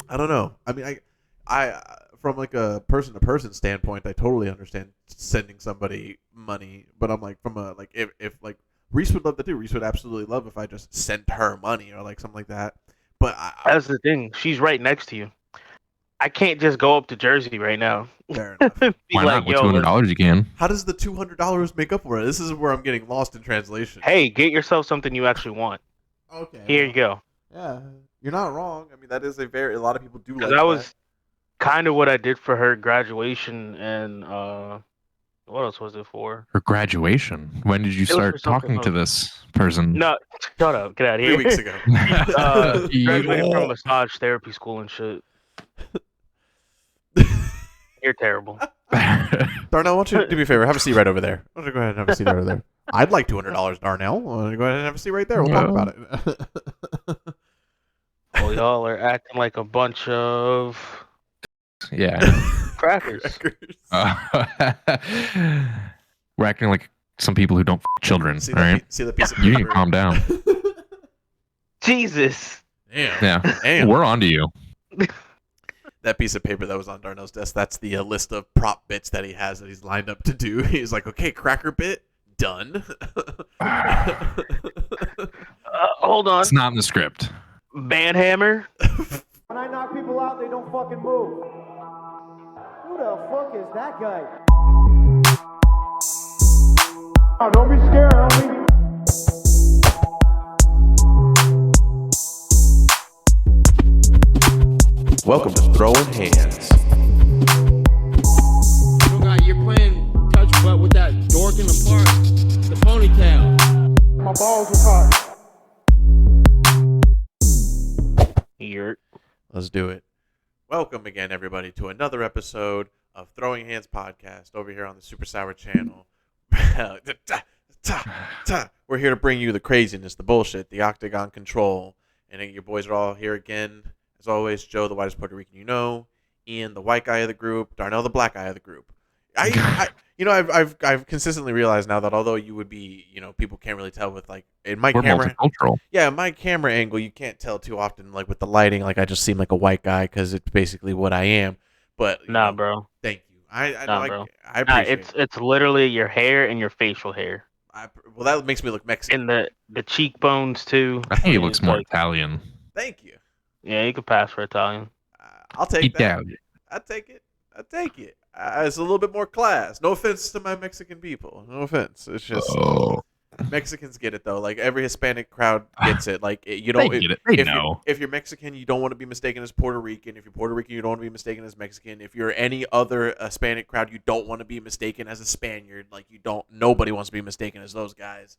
I don't know. I mean, I from like a person to person standpoint, I totally understand sending somebody money, but I'm like from a like if like Reese would love to do. Reese would absolutely love if I just sent her money or like something like that. But That's the thing. She's right next to you. I can't just go up to Jersey right now. fair enough. Be Why like, not? With yo, $200 you can. How does the $200 make up for it? This is where I'm getting lost in translation. hey, get yourself something you actually want. Okay. Here Well, you go. yeah, you're not wrong. I mean, that is a lot of people do Because like that that. was kind of what I did for her graduation and what else was it for? For graduation. When did you was for start something talking to else. this person? No, shut up. Get out of 3 here. weeks ago. Graduated from massage therapy school and shit. You're terrible. Darnell, why don't you do me a favor? Have a seat right over there. Why don't you go ahead and have a seat right over there? I'd like $200, Darnell. Why don't you go ahead and have a seat right there? We'll talk about it. Well, y'all are acting like a bunch of Yeah. crackers. We're acting like some people who don't children. See All right. see the piece of You paper? need to calm down. Jesus. Damn. Yeah. Damn. We're on to you. That piece of paper that was on Darnell's desk, that's the list of prop bits that he has that he's lined up to do. He's like, okay, cracker bit, done. Hold on. It's not in the script. Banhammer. When I knock people out, they don't fucking move. Who the fuck is that guy? Oh, don't be scared, homie. Welcome to Throwing Hands. You got you're playing touch butt with that dork in the park, the ponytail. My balls are hot. Yurt. Let's do it. Welcome again, everybody, to another episode of Throwing Hands Podcast over here on the SuperSour channel. We're here to bring you the craziness, the bullshit, the Octagon control. And your boys are all here again. As always, Joe, the whitest Puerto Rican you know, Ian, the white guy of the group, Darnell, the black guy of the group. I've consistently realized now that although you would be, people can't really tell with like in my We're camera, multicultural. yeah, my camera angle, you can't tell too often, like with the lighting, like I just seem like a white guy because it's basically what I am. But Nah, bro. thank you. I Nah, bro. I appreciate it. It's literally your hair and your facial hair. Well, that makes me look Mexican. And the cheekbones too. I think he mean, looks it's more like- Italian. Thank you. Yeah, you could pass for Italian. I'll take that. Italian. I take it. It's a little bit more class. No offense to my Mexican people. No offense. It's just Oh, Mexicans get it though. Like every Hispanic crowd gets it. Like you don't. they get it. They if know. If you're Mexican, you don't want to be mistaken as Puerto Rican. If you're Puerto Rican, you don't want to be mistaken as Mexican. If you're any other Hispanic crowd, you don't want to be mistaken as a Spaniard. Like you don't. Nobody wants to be mistaken as those guys.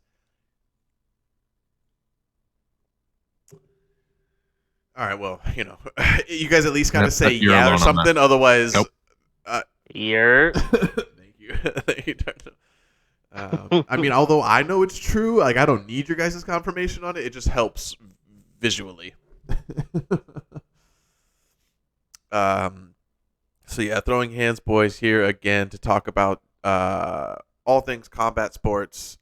All right. Well, you guys at least gotta say You're yeah or alone on something. Otherwise, Nope. Yurt. Thank you. Thank you, Darnell. I mean, although I know it's true, like I don't need your guys' confirmation on it. It just helps visually. So yeah, Throwing Hands boys here again to talk about all things combat sports.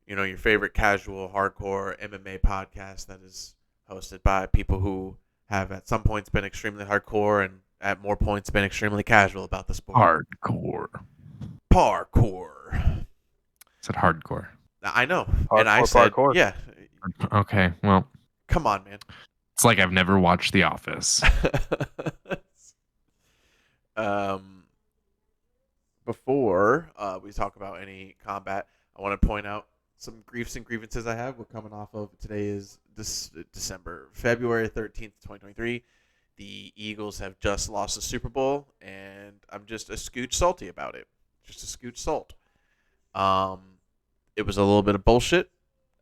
Your favorite casual, hardcore MMA podcast that is hosted by people who have at some points been extremely hardcore and at more points been extremely casual about the sport. Hardcore. Parkour. It's at hardcore. I know. Hardcore, And I said, parkour. yeah, Okay, well, come on, man. it's like I've never watched The Office. Before we talk about any combat, I want to point out some griefs and grievances I have. We're coming off of, today is February 13th, 2023. The Eagles have just lost the Super Bowl, and I'm just a scooch salty about it. Just a scooch salt. It was a little bit of bullshit.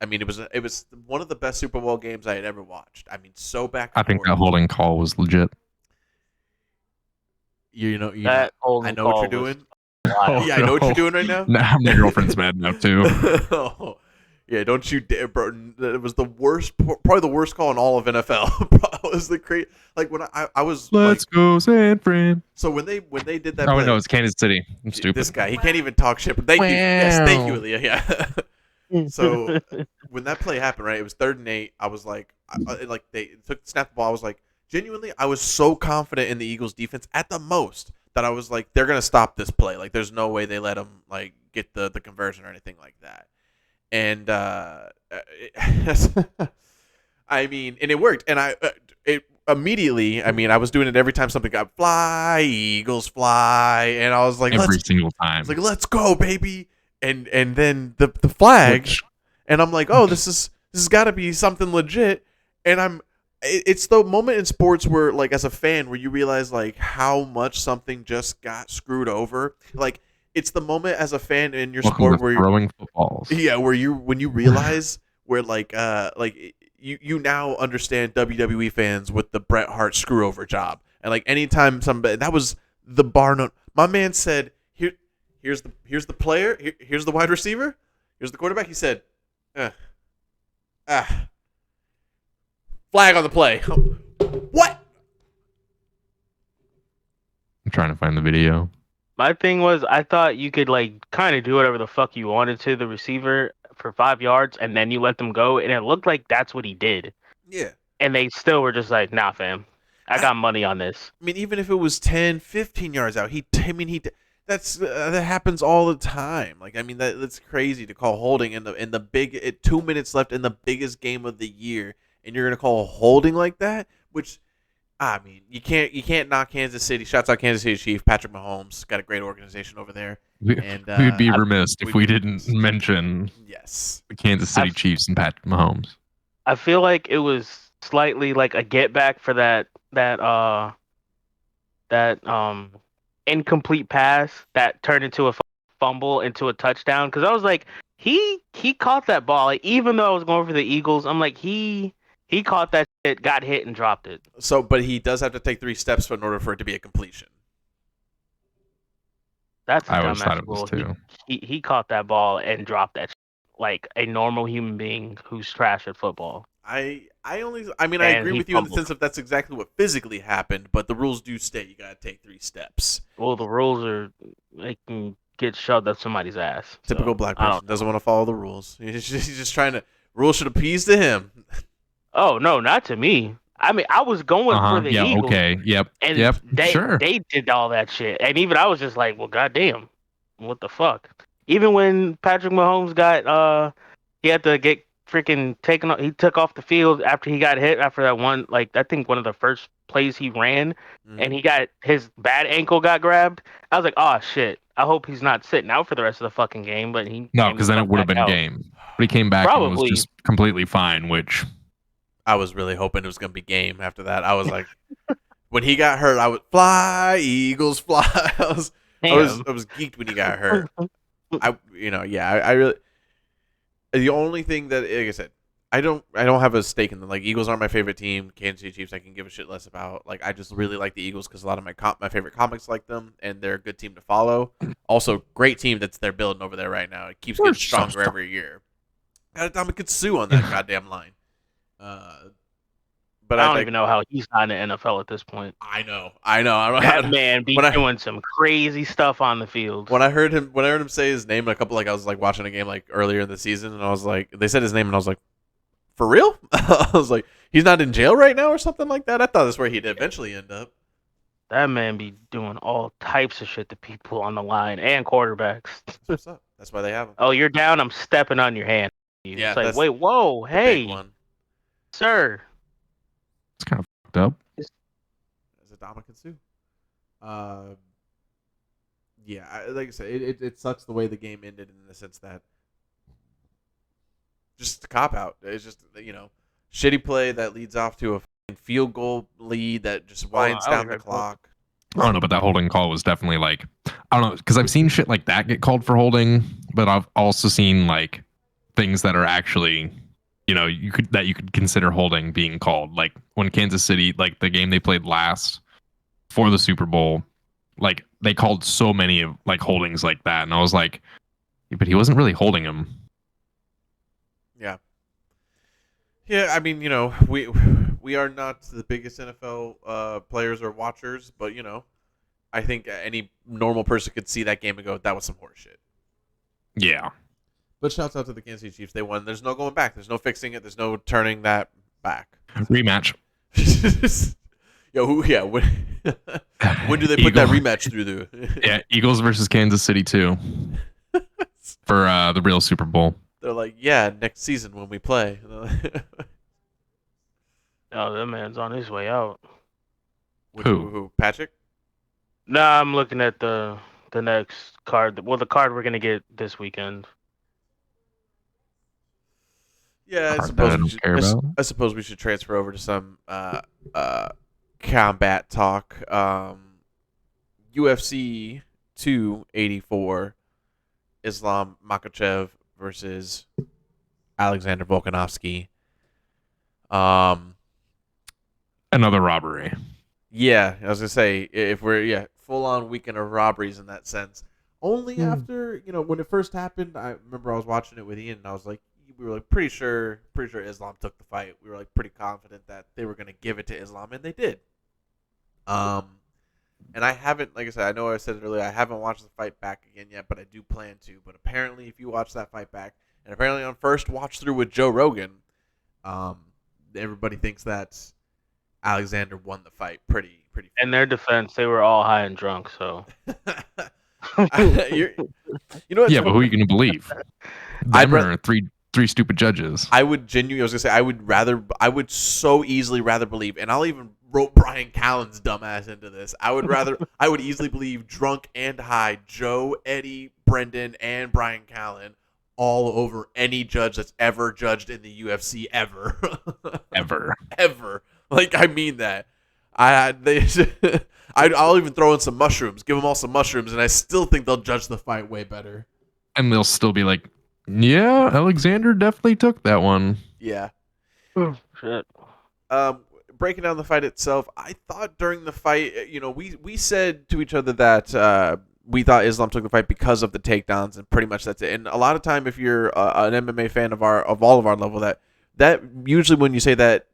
I mean, it was one of the best Super Bowl games I had ever watched. I mean, so back. I think that holding call was legit. I know Holding what you're call doing. Oh, Yeah, I know what no. you're doing right now. Nah, my girlfriend's mad enough too. Oh, yeah, don't you dare, bro. It was the worst, probably the worst call in all of NFL. It was the like when I was Let's go, San Fran. so when they did that. Oh play, no, it's Kansas City. I'm stupid. This guy, he can't even talk shit. But thank you, yes, thank you, Aaliyah. Yeah. So when that play happened, right? It was 3rd and 8. I was like, they snapped the ball. I was like, genuinely, I was so confident in the Eagles defense at the most that I was like, they're gonna stop this play. Like, there's no way they let them like get the conversion or anything like that. And I mean, and it worked. And it immediately. I mean, I was doing it every time something got fly, Eagles fly, and I was like, Every single time. I was like, let's go, baby. And then the flag, and I'm like, oh, this has got to be something legit. And it's the moment in sports where, like, as a fan, where you realize like how much something just got screwed over. Like, it's the moment as a fan in your sport where you're throwing footballs. Yeah, when you realize where like you now understand WWE fans with the Bret Hart screw over job. And like anytime somebody, that was the bar note. My man said, here's the player, here's the wide receiver, here's the quarterback. He said, flag on the play. What? I'm trying to find the video. My thing was, I thought you could like kind of do whatever the fuck you wanted to the receiver for 5 yards, and then you let them go, and it looked like that's what he did. Yeah. And they still were just like, nah, fam, I got money on this. I mean, even if it was 10, 15 yards out, that happens all the time. Like, I mean, that's crazy to call holding in the big 2 minutes left in the biggest game of the year, and you're gonna call holding like that, which. I mean, you can't knock Kansas City. Shouts out Kansas City Chief Patrick Mahomes. Got a great organization over there. And we would be remiss if we didn't mention the Kansas City Chiefs and Patrick Mahomes. I feel like it was slightly like a get back for that incomplete pass that turned into a fumble into a touchdown. Because I was like, he caught that ball. Like, even though I was going for the Eagles, I'm like, he caught that shit, got hit, and dropped it. So, but he does have to take 3 steps in order for it to be a completion. That's I always thought it was too. He caught that ball and dropped that shit like a normal human being who's trash at football. I agree with you in the sense of that's exactly what physically happened, but the rules do state you got to take 3 steps. Well, the rules are they can get shoved up somebody's ass. Typical black person doesn't want to follow the rules. He's just trying to. Rules should appease to him. Oh no, not to me. I mean, I was going for the Eagles. Okay. Yep. And they did all that shit. And even I was just like, well, goddamn, what the fuck? Even when Patrick Mahomes got he had to get freaking taken off. He took off the field after he got hit after that one, like I think one of the first plays he ran, and he got his bad ankle got grabbed. I was like, oh shit. I hope he's not sitting out for the rest of the fucking game. But because then it would have been game. But he came back and was just completely fine, which. I was really hoping it was going to be game after that. I was like, when he got hurt, I would fly, Eagles fly. I was geeked when he got hurt. I really. The only thing that, like I said, I don't have a stake in them. Like, Eagles aren't my favorite team. Kansas City Chiefs, I can give a shit less about. Like, I just really like the Eagles because a lot of my favorite comics like them, and they're a good team to follow. Also, great team they're building over there right now. It keeps getting stronger every year. Got Dominic Sue on that goddamn line. But I don't even know how he's not in the NFL at this point. I know. That man be doing some crazy stuff on the field. When I heard him say his name, I was like watching a game like earlier in the season, and I was like, they said his name, and I was like, for real? I was like, he's not in jail right now or something like that. I thought that's where he'd eventually end up. That man be doing all types of shit to people on the line and quarterbacks. What's up? That's why they have him. Oh, you're down. I'm stepping on your hand. Yeah, it's like, wait, whoa, hey. Sir. It's kind of fucked up. As a Dominican Sue. Like I said, it sucks the way the game ended in the sense that just a cop out. It's just, shitty play that leads off to a field goal lead that just winds down the clock. I don't know, but that holding call was definitely like, I don't know, because I've seen shit like that get called for holding, but I've also seen like things that are actually. You could consider holding being called, like when Kansas City, like the game they played last for the Super Bowl, like they called so many of like holdings like that, and I was like, but he wasn't really holding him. Yeah. I mean, we are not the biggest NFL players or watchers, but I think any normal person could see that game and go, that was some horse shit. Yeah. But shouts out to the Kansas City Chiefs. They won. There's no going back. There's no fixing it. There's no turning that back. Rematch. Yo, who? Yeah, when do they put that rematch through? Yeah, Eagles versus Kansas City too for the real Super Bowl. They're like, yeah, next season when we play. Oh, that man's on his way out. Who? Patrick? Nah, I'm looking at the next card. Well, the card we're gonna get this weekend. Yeah, Card that I don't care about. I suppose we should transfer over to some combat talk. UFC 284, Islam Makhachev versus Alexander Volkanovski. Another robbery. Yeah, I was gonna say if we're full on weekend of robberies in that sense. Only after when it first happened, I remember I was watching it with Ian and I was like, we were like pretty sure Islam took the fight. We were like pretty confident that they were gonna give it to Islam, and they did. And I haven't, like I said, I know I said it earlier, I haven't watched the fight back again yet, but I do plan to. But apparently, if you watch that fight back, and apparently on first watch through with Joe Rogan, everybody thinks that Alexander won the fight pretty. In their defense, they were all high and drunk, so. You know what? Yeah, but who are you gonna believe? Them or three stupid judges? I was gonna say, I would so easily rather believe, and I'll even rope Brian Callen's dumbass into this. I would easily believe drunk and high Joe, Eddie, Brendan, and Brian Callen all over any judge that's ever judged in the UFC ever. Ever. Like, I mean that. I'll even throw in some mushrooms, give them all some mushrooms, and I still think they'll judge the fight way better. And they'll still be like, yeah, Alexander definitely took that one. Yeah. Oh, shit. Breaking down the fight itself, I thought during the fight, we said to each other that we thought Islam took the fight because of the takedowns, and pretty much that's it. And a lot of time, if you're an MMA fan of all of our level, that usually when you say that,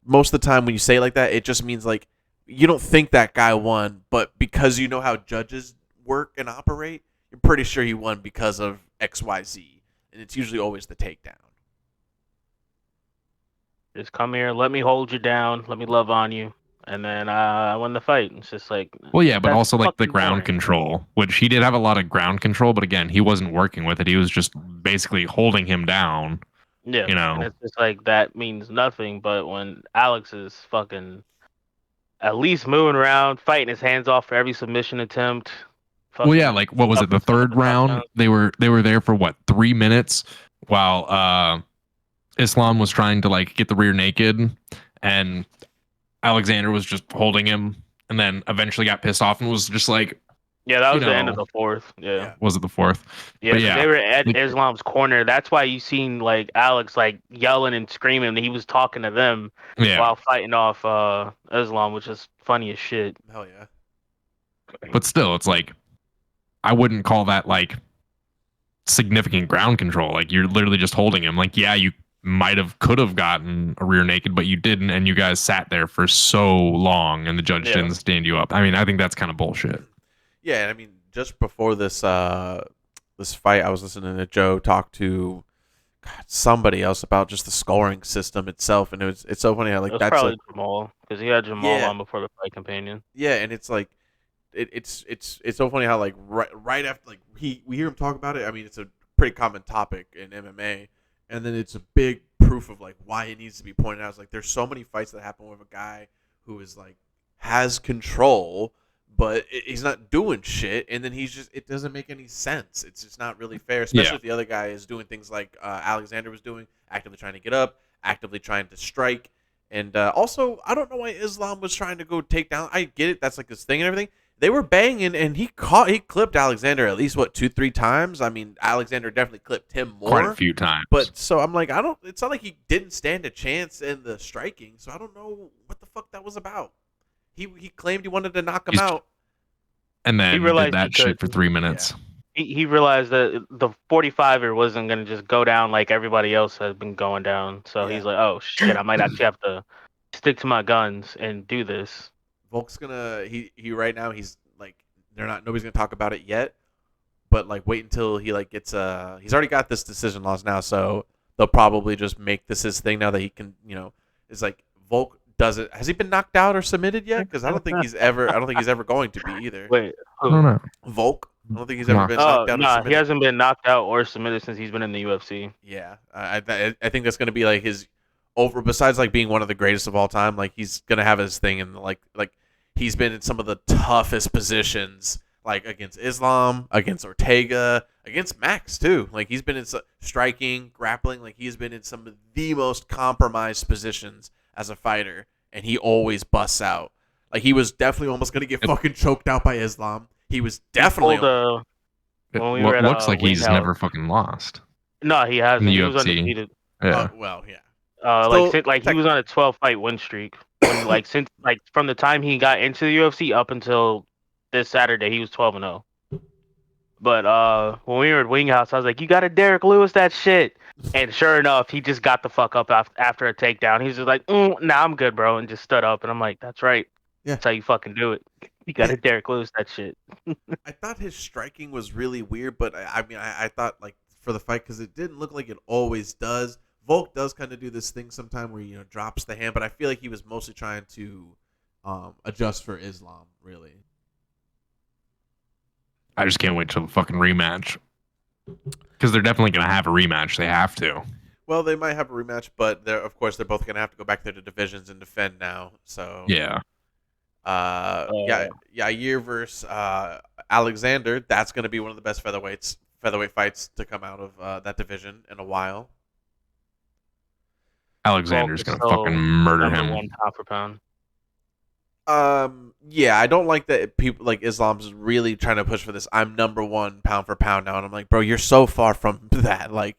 most of the time when you say it like that, it just means like you don't think that guy won, but because you know how judges work and operate, you're pretty sure he won because of XYZ, and it's usually always the takedown. Just come here, let me hold you down, let me love on you, and then I win the fight. It's just like, well, yeah, but also like the fucking ground boring. Control, which he did have a lot of ground control, but again, he wasn't working with it. He was just basically holding him down. Yeah, and it's just like that means nothing. But when Alex is fucking at least moving around, fighting his hands off for every submission attempt. Well, yeah, like what was it? The third round, they were there for what, 3 minutes while Islam was trying to like get the rear naked, and Alexander was just holding him, and then eventually got pissed off and was just like, yeah, that was the end of the fourth. Yeah. Was it the fourth? Yeah, they were at Islam's corner. That's why you seen like Alex like yelling and screaming. He was talking to them while fighting off Islam, which is funny as shit. Hell yeah. But still, it's like, I wouldn't call that like significant ground control. Like, you're literally just holding him. Like, yeah, you could have gotten a rear naked, but you didn't, and you guys sat there for so long, and the judge didn't stand you up. I mean, I think that's kind of bullshit. Yeah, and I mean, just before this this fight, I was listening to Joe talk to somebody else about just the scoring system itself, and it's so funny how like that's probably like, Jamal, because he had Jamal on before the fight companion. Yeah, and it's like it's so funny how like right after like we hear him talk about it. I mean, it's a pretty common topic in MMA, and then it's a big proof of like why it needs to be pointed out. It's like there's so many fights that happen with a guy who is like has control, but he's not doing shit, and then it doesn't make any sense. It's just not really fair, especially if the other guy is doing things like Alexander was doing, actively trying to get up, actively trying to strike. And also, I don't know why Islam was trying to go take down. I get it, that's like his thing and everything. They were banging, and he clipped Alexander at least, 2-3 times? I mean, Alexander definitely clipped him more. Quite a few times. But, so I'm like, it's not like he didn't stand a chance in the striking, so I don't know what the fuck that was about. He claimed he wanted to knock him out. And then he did that shit for 3 minutes. Yeah. He realized that the 45er wasn't going to just go down like everybody else has been going down. So he's like, oh, shit, I might actually have to stick to my guns and do this. Volk's gonna he right now he's like nobody's gonna talk about it yet, but like wait until he like gets he's already got this decision loss now, so they'll probably just make this his thing now that he can, it's like Volk doesn't. Has he been knocked out or submitted yet? Because I don't think he's ever going to be either. Wait, I don't know. Volk. I don't think he's ever been oh knocked out or no, submitted. he hasn't been knocked out or submitted since he's been in the UFC. Yeah, I think that's gonna be like his over. Besides like being one of the greatest of all time, like he's gonna have his thing and like he's been in some of the toughest positions, like against Islam, against Ortega, against Max too. Like he's been in striking, grappling. Like he's been in some of the most compromised positions as a fighter, and he always busts out. Like he was definitely almost gonna get fucking choked out by Islam. He was definitely. When we were at, looks like he's Winghouse. never fucking lost. No, he hasn't. In the He was UFC. undefeated. Yeah. Well, yeah. He was on a 12-fight win streak. When, since from the time he got into the UFC up until this Saturday, he was 12-0. But when we were at Winghouse, I was like, "You got to Derek Lewis that shit," and sure enough, he just got the fuck up after a takedown. He was just like, "Nah, I'm good, bro," and just stood up. And I'm like, "That's right. Yeah. That's how you fucking do it. You got to Derek Lewis that shit." I thought his striking was really weird, but I thought like for the fight because it didn't look like it always does. Volk does kind of do this thing sometime where he drops the hand, but I feel like he was mostly trying to adjust for Islam. Really, I just can't wait till the fucking rematch because they're definitely gonna have a rematch. They have to. well, they might have a rematch, but they're both gonna have to go back to the divisions and defend now. So Yeah. Yair versus Alexander. That's gonna be one of the best featherweight fights to come out of that division in a while. Alexander's Volk gonna is fucking murder number him. 1 pound for pound. Yeah, I don't like that people like Islam's really trying to push for this. I'm number 1 pound for pound now, and I'm like, bro, you're so far from that. Like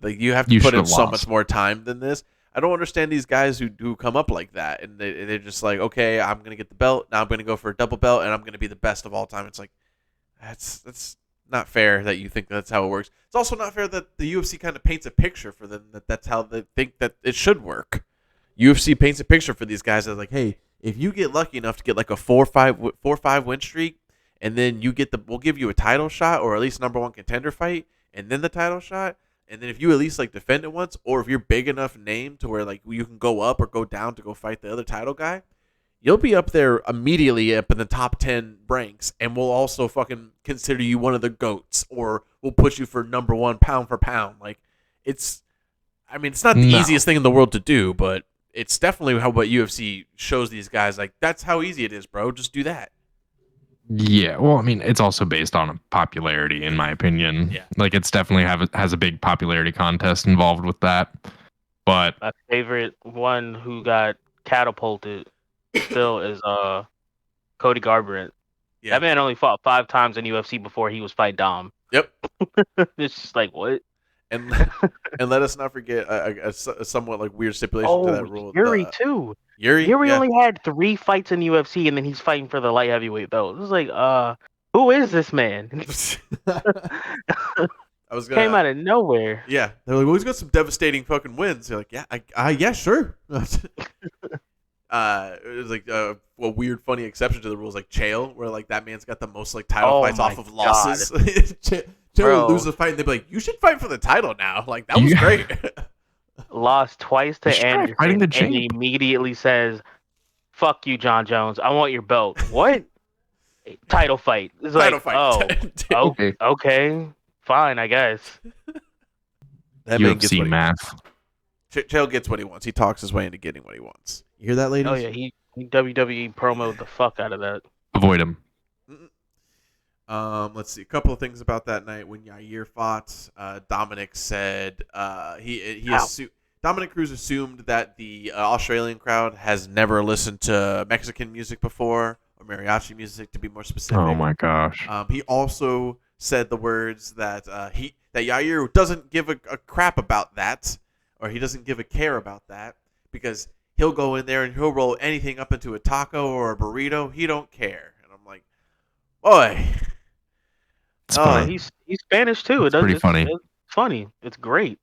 you have to You put in should've so lost. much more time than this. I don't understand these guys who do come up like that, and they're just like, okay, I'm gonna get the belt, now I'm gonna go for a double belt, and I'm gonna be the best of all time. It's like, that's not fair that you think that's how it works. It's also not fair that the UFC kind of paints a picture for them that's how they think that it should work. UFC paints a picture for these guys that's like, hey, if you get lucky enough to get like a 4-5 win streak, and then we'll give you a title shot or at least number 1 contender fight, and then the title shot, and then if you at least like defend it once, or if you're big enough name to where like you can go up or go down to go fight the other title guy, you'll be up there immediately up in the top 10 ranks, and we'll also fucking consider you one of the GOATs, or we'll put you for number 1 pound for pound. Like it's not the easiest thing in the world to do, but it's definitely what UFC shows these guys. Like that's how easy it is, bro. Just do that. Yeah, well, I mean, it's also based on popularity, in my opinion. Yeah. Like, it's definitely has a big popularity contest involved with that. But My favorite one who got catapulted still is Cody Garbrandt. Yeah. That man only fought 5 times in UFC before he was fight Dom. Yep. It's just like, what? And let us not forget a somewhat like weird stipulation to that rule. Yuri too. Yuri Yuri only had 3 fights in UFC, and then he's fighting for the light heavyweight belt. It was like, who is this man? I was gonna Came out of nowhere. Yeah, they're like, well, he's got some devastating fucking wins. You're like, yeah, yeah, sure. It was like a weird, funny exception to the rules, like Chael, where like that man's got the most like title fights off of losses. Chael would lose a fight, and they'd be like, "You should fight for the title now." Like that was great. Lost twice to You should try Anderson, fighting the and champ. he immediately says, "Fuck you, John Jones. I want your belt." What? Title fight. It's Title like, fight. okay, fine, I guess. That man gets UFC what he math. wants. Chael gets what he wants. He talks his way into getting what he wants. You hear that, ladies? Oh yeah, he WWE promoted the fuck out of that. Avoid him. Let's see a couple of things about that night when Yair fought. Dominic said Dominic Cruz assumed that the Australian crowd has never listened to Mexican music before, or mariachi music to be more specific. Oh my gosh. He also said the words that that Yair doesn't give a crap about that, or he doesn't give a care about that, because he'll go in there and he'll roll anything up into a taco or a burrito. He don't care. And I'm like, boy. It's funny. He's Spanish too. It's pretty funny. It's funny. It's great.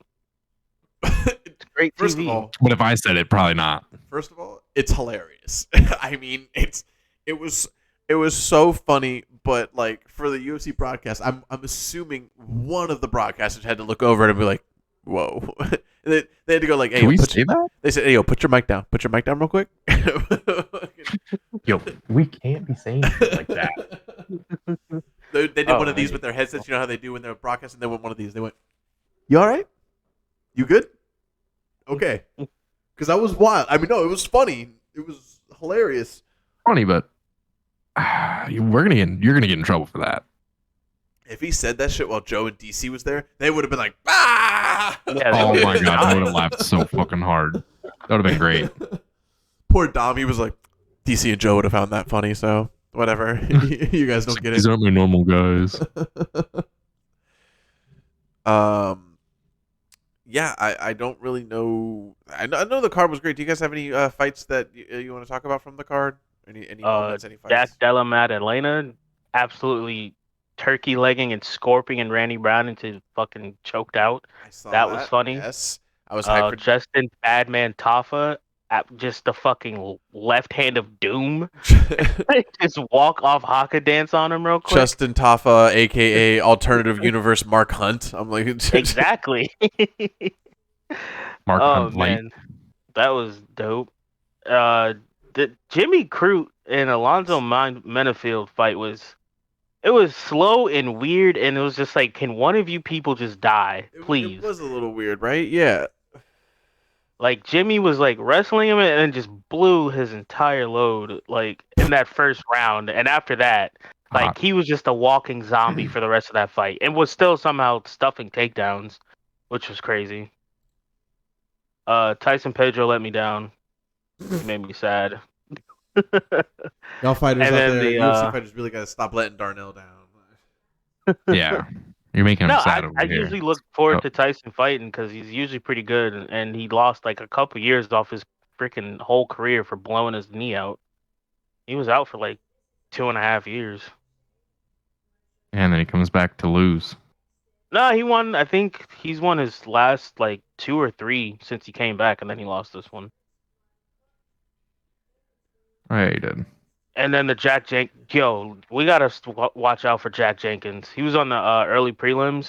It's great TV. First of all, But if I said it, probably not. First of all, it's hilarious. I mean, it was so funny, but like for the UFC broadcast, I'm assuming one of the broadcasters had to look over it and be like, "Whoa," They had to go like, hey, Can we say that? They said, hey, yo, put your mic down. Put your mic down real quick. Yo, we can't be saying shit like that. They did one of these with their headsets. You know how they do when they're broadcasting? They went one of these. They went, you all right? You good? Okay. Because that was wild. I mean, no, it was funny. It was hilarious. Funny, but you're gonna get in trouble for that. If he said that shit while Joe and DC was there, they would have been like, ah! Yeah, Oh my god, I would have laughed so fucking hard. That would have been great. Poor Dom, he was like, DC and Joe would have found that funny, so whatever. You guys don't get it. These aren't my normal guys. Yeah, I don't really know. I know the card was great. Do you guys have any fights that you want to talk about from the card? Any moments, any fights? Jack Della Matt Atlanta, absolutely turkey legging and scorpion Randy Brown into fucking choked out. I saw That was funny. Yes, I was hyped for Justin Badman Taffa, just the fucking left hand of doom. Just walk off haka dance on him real quick. Justin Taffa, aka Alternative Universe Mark Hunt. I'm like, Exactly. Mark Hunt light. Man, that was dope. The Jimmy Crute and Alonzo Menafield fight was slow and weird, and it was just like, can one of you people just die, please? It was a little weird, right? Yeah. Like, Jimmy was like wrestling him and just blew his entire load like in that first round, and after that, like he was just a walking zombie for the rest of that fight, and was still somehow stuffing takedowns, which was crazy. Tyson Pedro let me down. He made me sad. Y'all fighters And out then there, the, UFC fighters really got to stop letting Darnell down. Yeah, you're making him sad over I here. usually look forward to Tyson fighting because he's usually pretty good, and he lost like a couple years off his freaking whole career for blowing his knee out. He was out for like 2.5 years. And then he comes back to lose. No, he won. I think he's won his last like 2 or 3 since he came back, and then he lost this one. Oh, yeah, he did. And then the Jack Yo, we gotta watch out for Jack Jenkins. He was on the early prelims.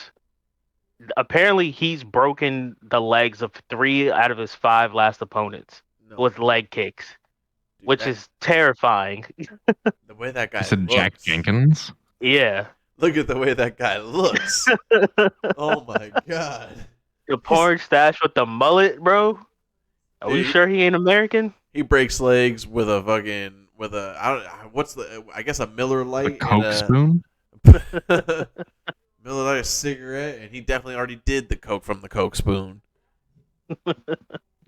Apparently, he's broken the legs of 3 out of his 5 last opponents with leg kicks, which is terrifying. The way that guy You said looks. Jack Jenkins? Yeah. Look at the way that guy looks. Oh my god. The porn stash with the mullet, bro. Are we sure he ain't American? He breaks legs with a fucking I guess a Miller Lite. A Coke spoon? Miller Lite, a cigarette, and he definitely already did the Coke from the Coke spoon.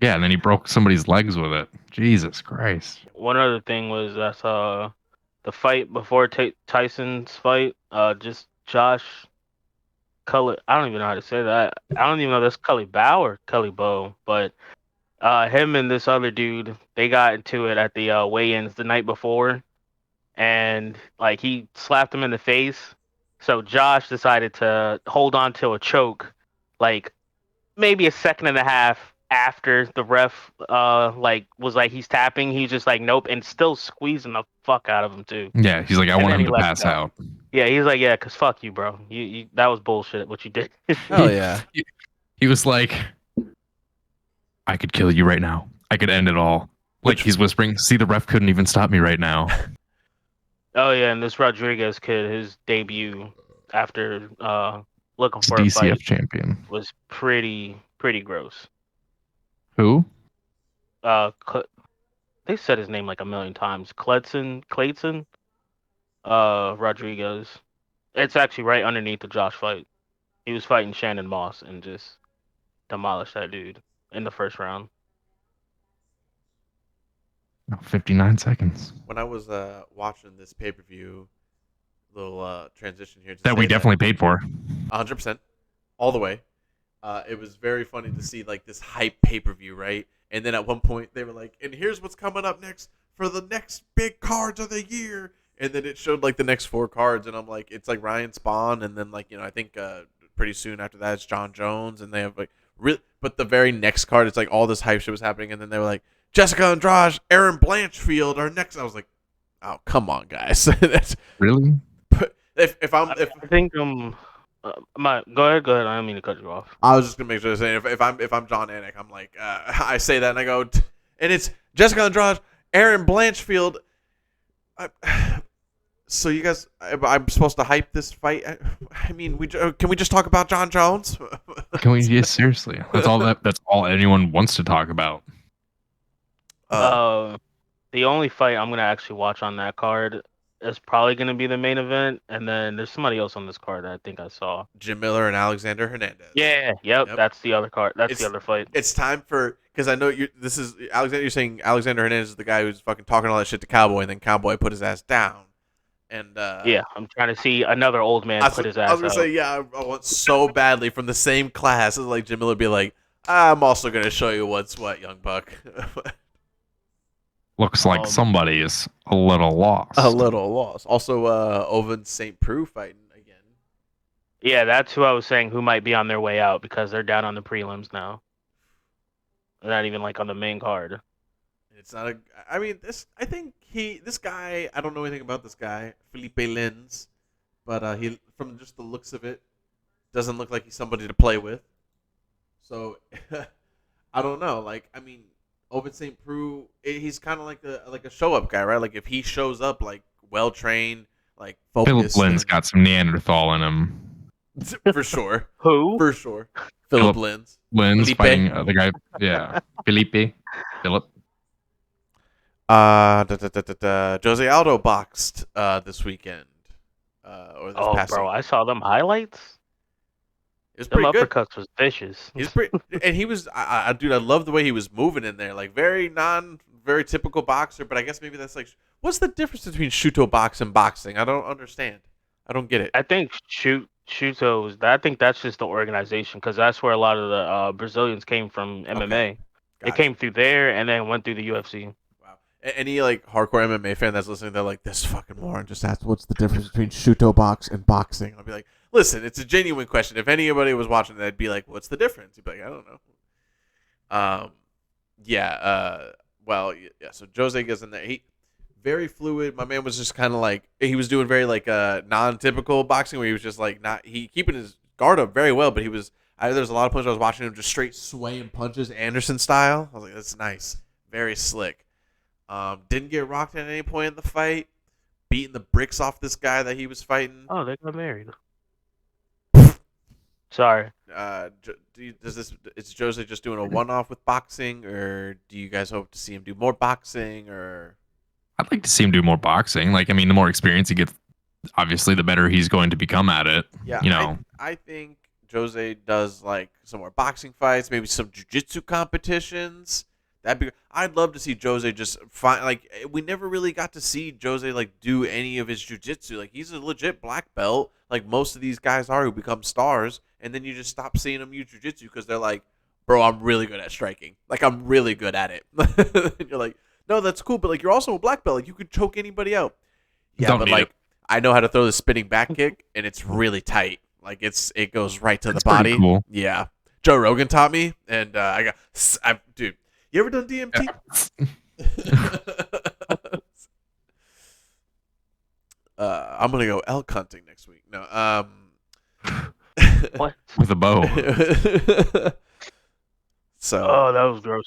Yeah, and then he broke somebody's legs with it. Jesus Christ. One other thing was I saw the fight before Tyson's fight. Just Josh Cully. I don't even know how to say that. I don't even know if that's Cully Bow or Cully Bow, but him and this other dude, they got into it at the weigh-ins the night before, and like he slapped him in the face. So Josh decided to hold on to a choke, like maybe a second and a half after the ref was like he's tapping. He's just like nope, and still squeezing the fuck out of him too. Yeah, he's like, I want him to pass out. Yeah, he's like, yeah, cause fuck you, bro. You that was bullshit what you did. Hell yeah. He was like, I could kill you right now. I could end it all. Like he's whispering, see, the ref couldn't even stop me right now. Oh yeah, and this Rodriguez kid, his debut after looking for DCF a fight champion was pretty gross. Who? They said his name like a million times. Clayton Rodriguez. It's actually right underneath the Josh fight. He was fighting Shannon Moss and just demolished that dude in the first round. 59 seconds. When I was watching this pay-per-view, little transition here. That we definitely paid for. 100%. All the way. It was very funny to see like this hype pay-per-view, right? And then at one point they were like, and here's what's coming up next for the next big cards of the year. And then it showed like the next 4 cards, and I'm like, it's like Ryan Spawn, and then like, I think pretty soon after that it's John Jones, and they have like but the very next card, it's like all this hype shit was happening, and then they were like, Jessica Andrade, Aaron Blanchfield are next. I was like, oh, come on, guys. That's really? if I think Go ahead. I don't mean to cut you off. I was just gonna make sure to say if I'm John Anik, I'm like I say that and I go, and it's Jessica Andrade, Aaron Blanchfield. So you guys, I'm supposed to hype this fight. I mean, can we just talk about John Jones? Can we? Yeah, seriously. That's all anyone wants to talk about. The only fight I'm gonna actually watch on that card is probably gonna be the main event, and then there's somebody else on this card that I think I saw. Jim Miller and Alexander Hernandez. Yeah, yep. That's the other card. That's the other fight. It's time for, because I know this is Alexander. You're saying Alexander Hernandez is the guy who's fucking talking all that shit to Cowboy, and then Cowboy put his ass down. And yeah, I'm trying to see another old man put his ass. I was gonna say, yeah, I want so badly from the same class as like Jim Miller be like, I'm also gonna show you what's what, young buck. Looks like somebody is a little lost. A little lost. Also, Oven St. Preux fighting again. Yeah, that's who I was saying who might be on their way out because they're down on the prelims now. They're not even like on the main card. It's not a. I mean, I think this guy. I don't know anything about this guy, Felipe Lins, but he, from just the looks of it, doesn't look like he's somebody to play with. So, I don't know. Like, I mean, Oven St. Preux, he's kind of like a show up guy, right? Like if he shows up like well trained, like focused. Philip Lynn's got some Neanderthal in him. For sure. Who? For sure. Philip Lins. Lynn's fighting the guy. Yeah. Philip. Jose Aldo boxed this weekend. Or this past bro, week. I saw them highlights. It was Them pretty good. uppercuts was vicious. He's pretty, and he was, dude. I love the way he was moving in there, like very typical boxer. But I guess maybe that's like, what's the difference between Shuto box and boxing? I don't understand. I don't get it. I think Shuto's. I think that's just the organization because that's where a lot of the Brazilians came from MMA. Okay. They came through there and then went through the UFC. Wow. Any like hardcore MMA fan that's listening, they're like, this fucking moron just asked what's the difference between Shuto box and boxing. I'll be like, listen, it's a genuine question. If anybody was watching that, they'd be like, what's the difference? You'd be like, I don't know. Well, yeah, so Jose gets in there. He very fluid. My man was just kind of like, he was doing very like non-typical boxing where he was just like keeping his guard up very well, but he was, there's a lot of punches I was watching him just straight swaying punches Anderson style. I was like, that's nice. Very slick. Didn't get rocked at any point in the fight. Beating the bricks off this guy that he was fighting. Oh, they got married. Sorry. Is Jose just doing a one-off with boxing, or do you guys hope to see him do more boxing? Or I'd like to see him do more boxing. Like, I mean, the more experience he gets, obviously, the better he's going to become at it. Yeah, you know. I think Jose does like some more boxing fights, maybe some jiu-jitsu competitions. I'd love to see Jose just find, like, we never really got to see Jose like do any of his jiu-jitsu. Like, he's a legit black belt, like most of these guys are who become stars, and then you just stop seeing them use jiu-jitsu because they're like, bro, I'm really good at striking. Like, I'm really good at it. And you're like, no, that's cool, but like you're also a black belt. Like, you could choke anybody out. Yeah, but like I know how to throw the spinning back kick, and it's really tight. Like, it goes right to the body. Cool. Yeah, Joe Rogan taught me, and dude. You ever done DMT? I'm gonna go elk hunting next week. No, What? With a bow. So. Oh, that was gross.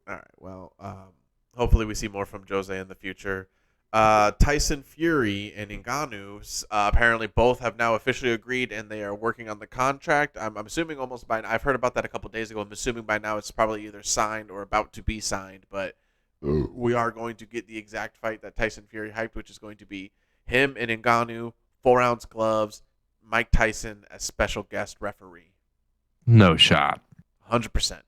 All right. Well, hopefully we see more from Jose in the future. Tyson Fury and Ngannou apparently both have now officially agreed, and they are working on the contract. I'm assuming almost by now. I've heard about that a couple days ago. I'm assuming by now it's probably either signed or about to be signed. But we are going to get the exact fight that Tyson Fury hyped, which is going to be him and Ngannou, 4-ounce gloves, Mike Tyson as special guest referee. No shot. 100%.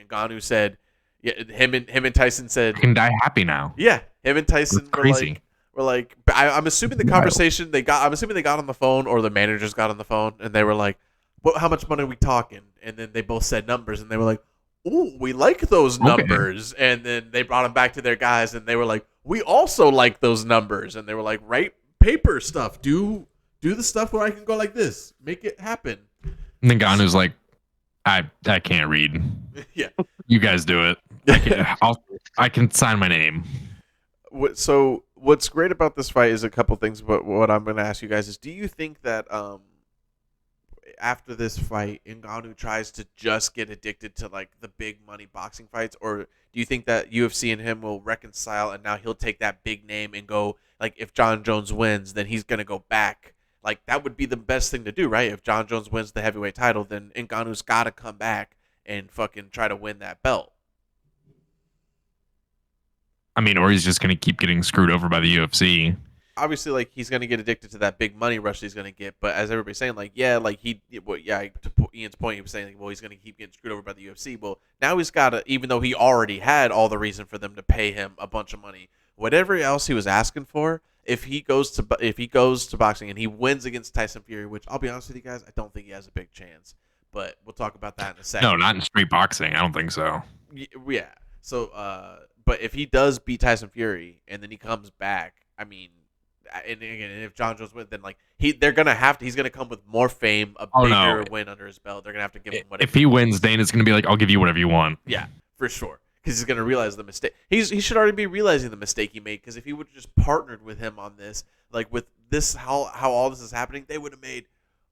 Ngannou said, yeah, him and Tyson said, I can die happy now. Yeah, him and Tyson were like, I'm assuming the conversation I'm assuming they got on the phone, or the managers got on the phone, and they were like, how much money are we talking? And then they both said numbers, and they were like, ooh, we like those numbers. Okay. And then they brought them back to their guys, and they were like, we also like those numbers. And they were like, write paper stuff. Do the stuff where I can go like this. Make it happen. And then Ngannou's like, I can't read. Yeah. You guys do it. I can sign my name. So what's great about this fight is a couple things. But what I'm going to ask you guys is, do you think that after this fight, Ngannou tries to just get addicted to like the big money boxing fights, or do you think that UFC and him will reconcile and now he'll take that big name and go like if John Jones wins, then he's gonna go back. Like that would be the best thing to do, right? If John Jones wins the heavyweight title, then Ngannou's got to come back and fucking try to win that belt. I mean, or he's just going to keep getting screwed over by the UFC. Obviously, like he's gonna get addicted to that big money rush that he's gonna get. But as everybody's saying, like to Ian's point, he was saying, like, well, he's gonna keep getting screwed over by the UFC. Well, now he's got to, even though he already had all the reason for them to pay him a bunch of money, whatever else he was asking for, if he goes to boxing and he wins against Tyson Fury, which I'll be honest with you guys, I don't think he has a big chance. But we'll talk about that in a second. No, not in straight boxing. I don't think so. Yeah. So, but if he does beat Tyson Fury and then he comes back, I mean. And again, if John Jones wins, then like they're gonna have to. He's gonna come with more fame, a bigger win under his belt. They're gonna have to give him whatever. If he wins, Dana's gonna be like, "I'll give you whatever you want." Yeah, for sure, because he's gonna realize the mistake. He should already be realizing the mistake he made. Because if he would have just partnered with him on this, like with this, how all this is happening, they would have made,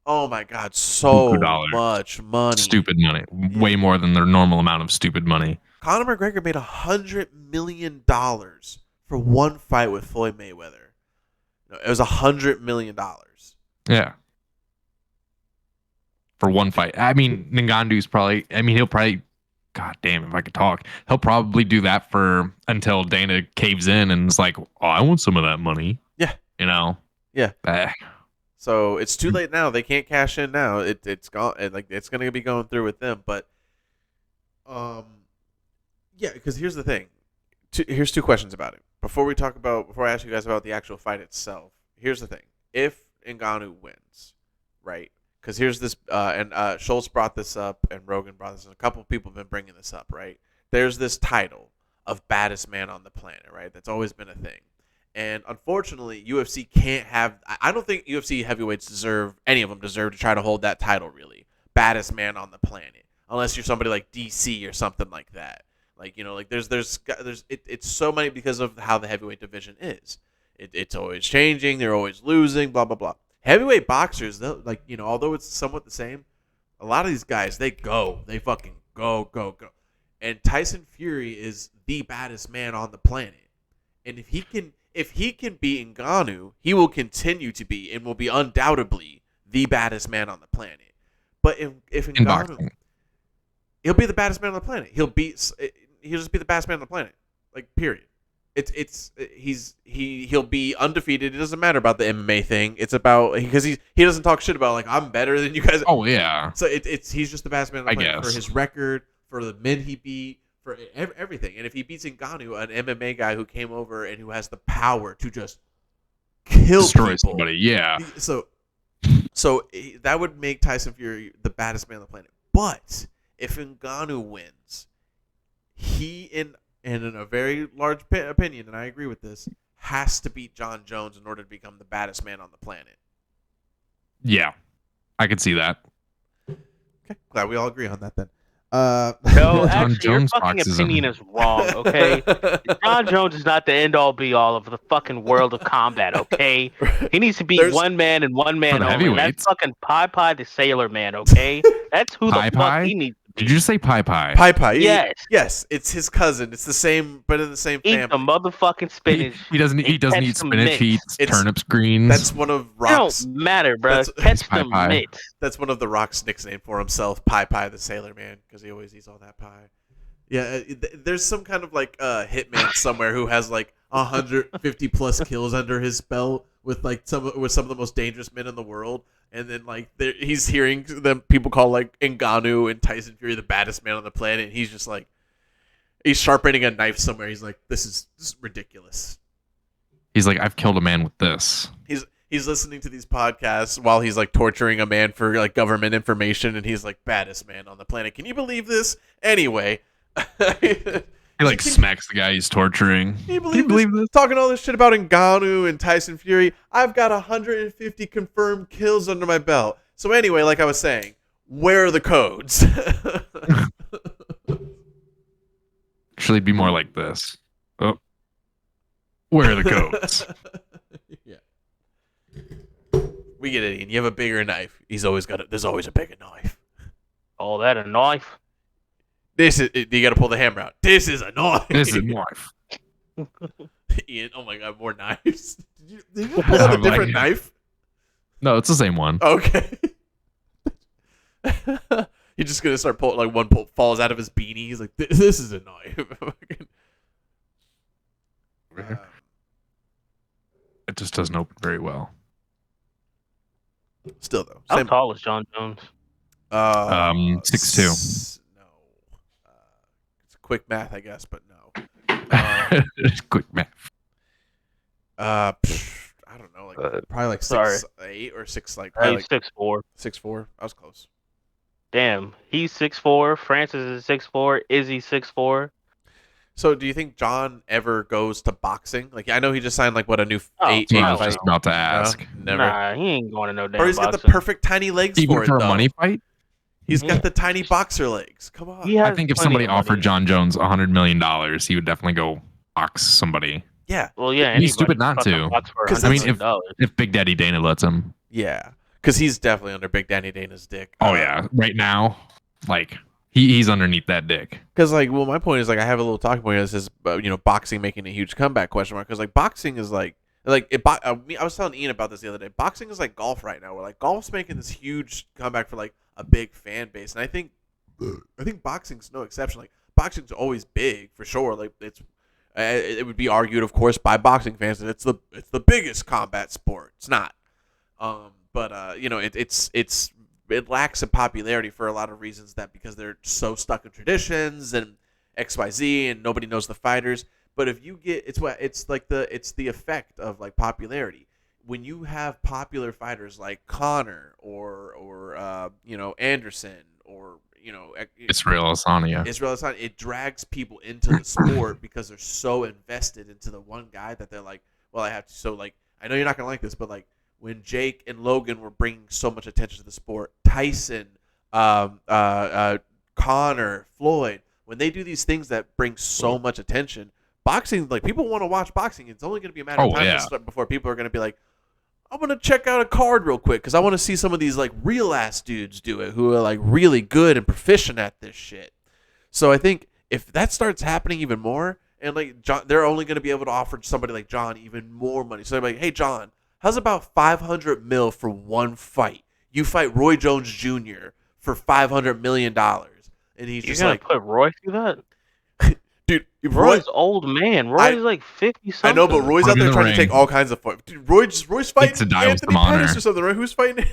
oh my god, so much money, stupid money, way more than their normal amount of stupid money. Conor McGregor made $100 million for one fight with Floyd Mayweather. No, it was $100 million. Yeah. For one fight. I mean, Ngannou's probably, he'll probably, god damn, if I could talk, he'll probably do that for until Dana caves in and is like, oh, I want some of that money. Yeah. You know? Yeah. So it's too late now. They can't cash in now. It's gone. Like it's going to be going through with them. But, yeah, because here's the thing. Here's two questions about it. Before I ask you guys about the actual fight itself, here's the thing. If Ngannou wins, right? Because here's this, and Schultz brought this up, and Rogan brought this up. A couple of people have been bringing this up, right? There's this title of baddest man on the planet, right? That's always been a thing. And unfortunately, UFC can't have, I don't think UFC heavyweights any of them deserve to try to hold that title, really. Baddest man on the planet. Unless you're somebody like DC or something like that. Like, you know, like it's so many because of how the heavyweight division is. It's always changing. They're always losing, blah, blah, blah. Heavyweight boxers, like, you know, although it's somewhat the same, a lot of these guys, they fucking go. And Tyson Fury is the baddest man on the planet. And if he can beat Ngannou, he will continue to be and will be undoubtedly the baddest man on the planet. But if Ngannou, he'll be the baddest man on the planet. He'll just be the baddest man on the planet. Like, period. He'll be undefeated. It doesn't matter about the MMA thing. It's about because he doesn't talk shit about like I'm better than you guys. Oh yeah. So he's just the baddest man on the planet for his record, for the men he beat, for everything. And if he beats Ngannou, an MMA guy who came over and who has the power to just destroy people, somebody, yeah. So that would make Tyson Fury the baddest man on the planet. But if Ngannou wins, he in a very large opinion, and I agree with this, has to beat John Jones in order to become the baddest man on the planet. Yeah, I could see that. Okay, glad we all agree on that then. No, actually, your fucking opinion is wrong, okay? John Jones is not the end-all, be-all of the fucking world of combat, okay? He needs to be one man and one man only. That's fucking Pie the Sailor Man, okay? That's who the fuck he needs to be. Did you say Pie? Pie. Yes. Yes, it's his cousin. It's the same, but in the same family. Eat the motherfucking spinach. He doesn't eat spinach. He eats turnips, greens. That's one of Rock's. It don't matter, bro. Catch the mitt. That's one of the Rock's nickname for himself, Pie the Sailor Man, because he always eats all that pie. Yeah, there's some kind of like hitman somewhere who has like 150 plus kills under his belt with some of the most dangerous men in the world. And then, like, he's hearing them people call, like, Ngannou and Tyson Fury the baddest man on the planet. And he's just, like, he's sharpening a knife somewhere. He's like, this is ridiculous. He's like, I've killed a man with this. He's listening to these podcasts while he's, like, torturing a man for, like, government information. And he's like, baddest man on the planet. Can you believe this? Anyway. He, like, smacks the guy he's torturing. Can you believe this? Talking all this shit about Ngannou and Tyson Fury. I've got 150 confirmed kills under my belt. So anyway, like I was saying, where are the codes? Actually, it'd be more like this. Oh. Where are the goats? Yeah. We get it, Ian. You have a bigger knife. He's always got it. There's always a bigger knife. All that a knife? This is. You got to pull the hammer out. This is a knife. This is a knife. Ian. Oh my God, more knives. Did you pull out a different knife? No, it's the same one. Okay. You're just gonna start pulling. Like one pull falls out of his beanie. He's like, "This is a knife." It just doesn't open very well. Still though, How same. tall is John Jones? 6'2". No. It's quick math, I guess, but no. Quick math. I don't know, like probably like 6'8" or 6, like probably He's like 6'4". 6'4". I was close. Damn, he's 6'4". Francis is 6'4". Izzy 6'4". So, do you think John ever goes to boxing? Like, I know he just signed like what a new Oh, 8 I no. was fight. just about to ask. No, never. Nah, he ain't going to no damn Or he's got the boxing. perfect tiny legs Even for it for a though. money fight? He's got the tiny boxer legs. Come on. He has I think if plenty somebody of offered money. John Jones $100 million, he would definitely go box somebody. Yeah. Well, yeah, He's anybody stupid not fucking to. box for 'Cause I mean, $100 million. if Big Daddy Dana lets him. Yeah. Because he's definitely under Big Daddy Dana's dick. Oh yeah, right now, like he's underneath that dick. Because like, well, my point is like I have a little talking point that says, boxing making a huge comeback question mark. Because like boxing is like I was telling Ian about this the other day. Boxing is like golf right now, where like golf's making this huge comeback for like a big fan base, and I think boxing's no exception. Like boxing's always big for sure. Like it would be argued, of course, by boxing fans that it's the biggest combat sport. It's not. It lacks in popularity for a lot of reasons, that because they're so stuck in traditions and XYZ and nobody knows the fighters. But if you get it's the effect of like popularity. When you have popular fighters like Connor or Anderson or Israel Adesanya. it drags people into the sport because they're so invested into the one guy that they're like, well, I have to. So like, I know you're not gonna like this, but like when Jake and Logan were bringing so much attention to the sport, Tyson, Connor, Floyd, when they do these things that bring so much attention, boxing, like people want to watch boxing. It's only gonna be a matter of time before people are gonna be like, I'm going to check out a card real quick because I want to see some of these like real ass dudes do it who are like really good and proficient at this shit. So I think if that starts happening even more, and like John, they're only going to be able to offer somebody like John even more money. So they're like, hey, John, how's about $500 million for one fight? You fight Roy Jones Jr. for $500 million. And he's just like, put Roy through that? dude, Roy's old man. Roy's like 50 something. I know, but Roy's Put out him in there the trying to ring. take all kinds of fights. Dude, Roy's fighting to die with Anthony some honor. Pettis or something, right? Who's fighting?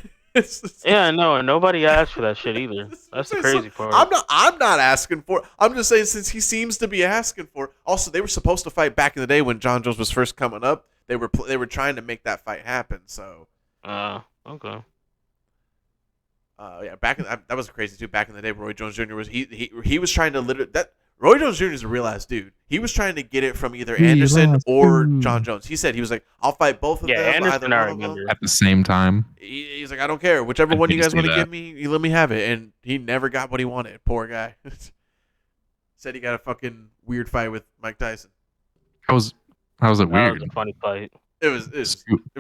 Yeah, I know, and nobody asked for that shit either. That's the crazy part. I'm not asking for it. I'm just saying, since he seems to be asking for it. Also, they were supposed to fight back in the day when John Jones was first coming up. They were trying to make that fight happen. So, okay. yeah, that was crazy too. Back in the day, Roy Jones Jr. was he was trying to literally that. Roy Jones Jr. is a real ass dude. He was trying to get it from either Anderson or John Jones. He said he was like, I'll fight both of them. Anderson, I Either one of them. remember. At the same time. He's like, I don't care. Whichever one you guys want to give me, you let me have it. And he never got what he wanted. Poor guy. Said he got a fucking weird fight with Mike Tyson. How was it That weird? was a funny fight. It was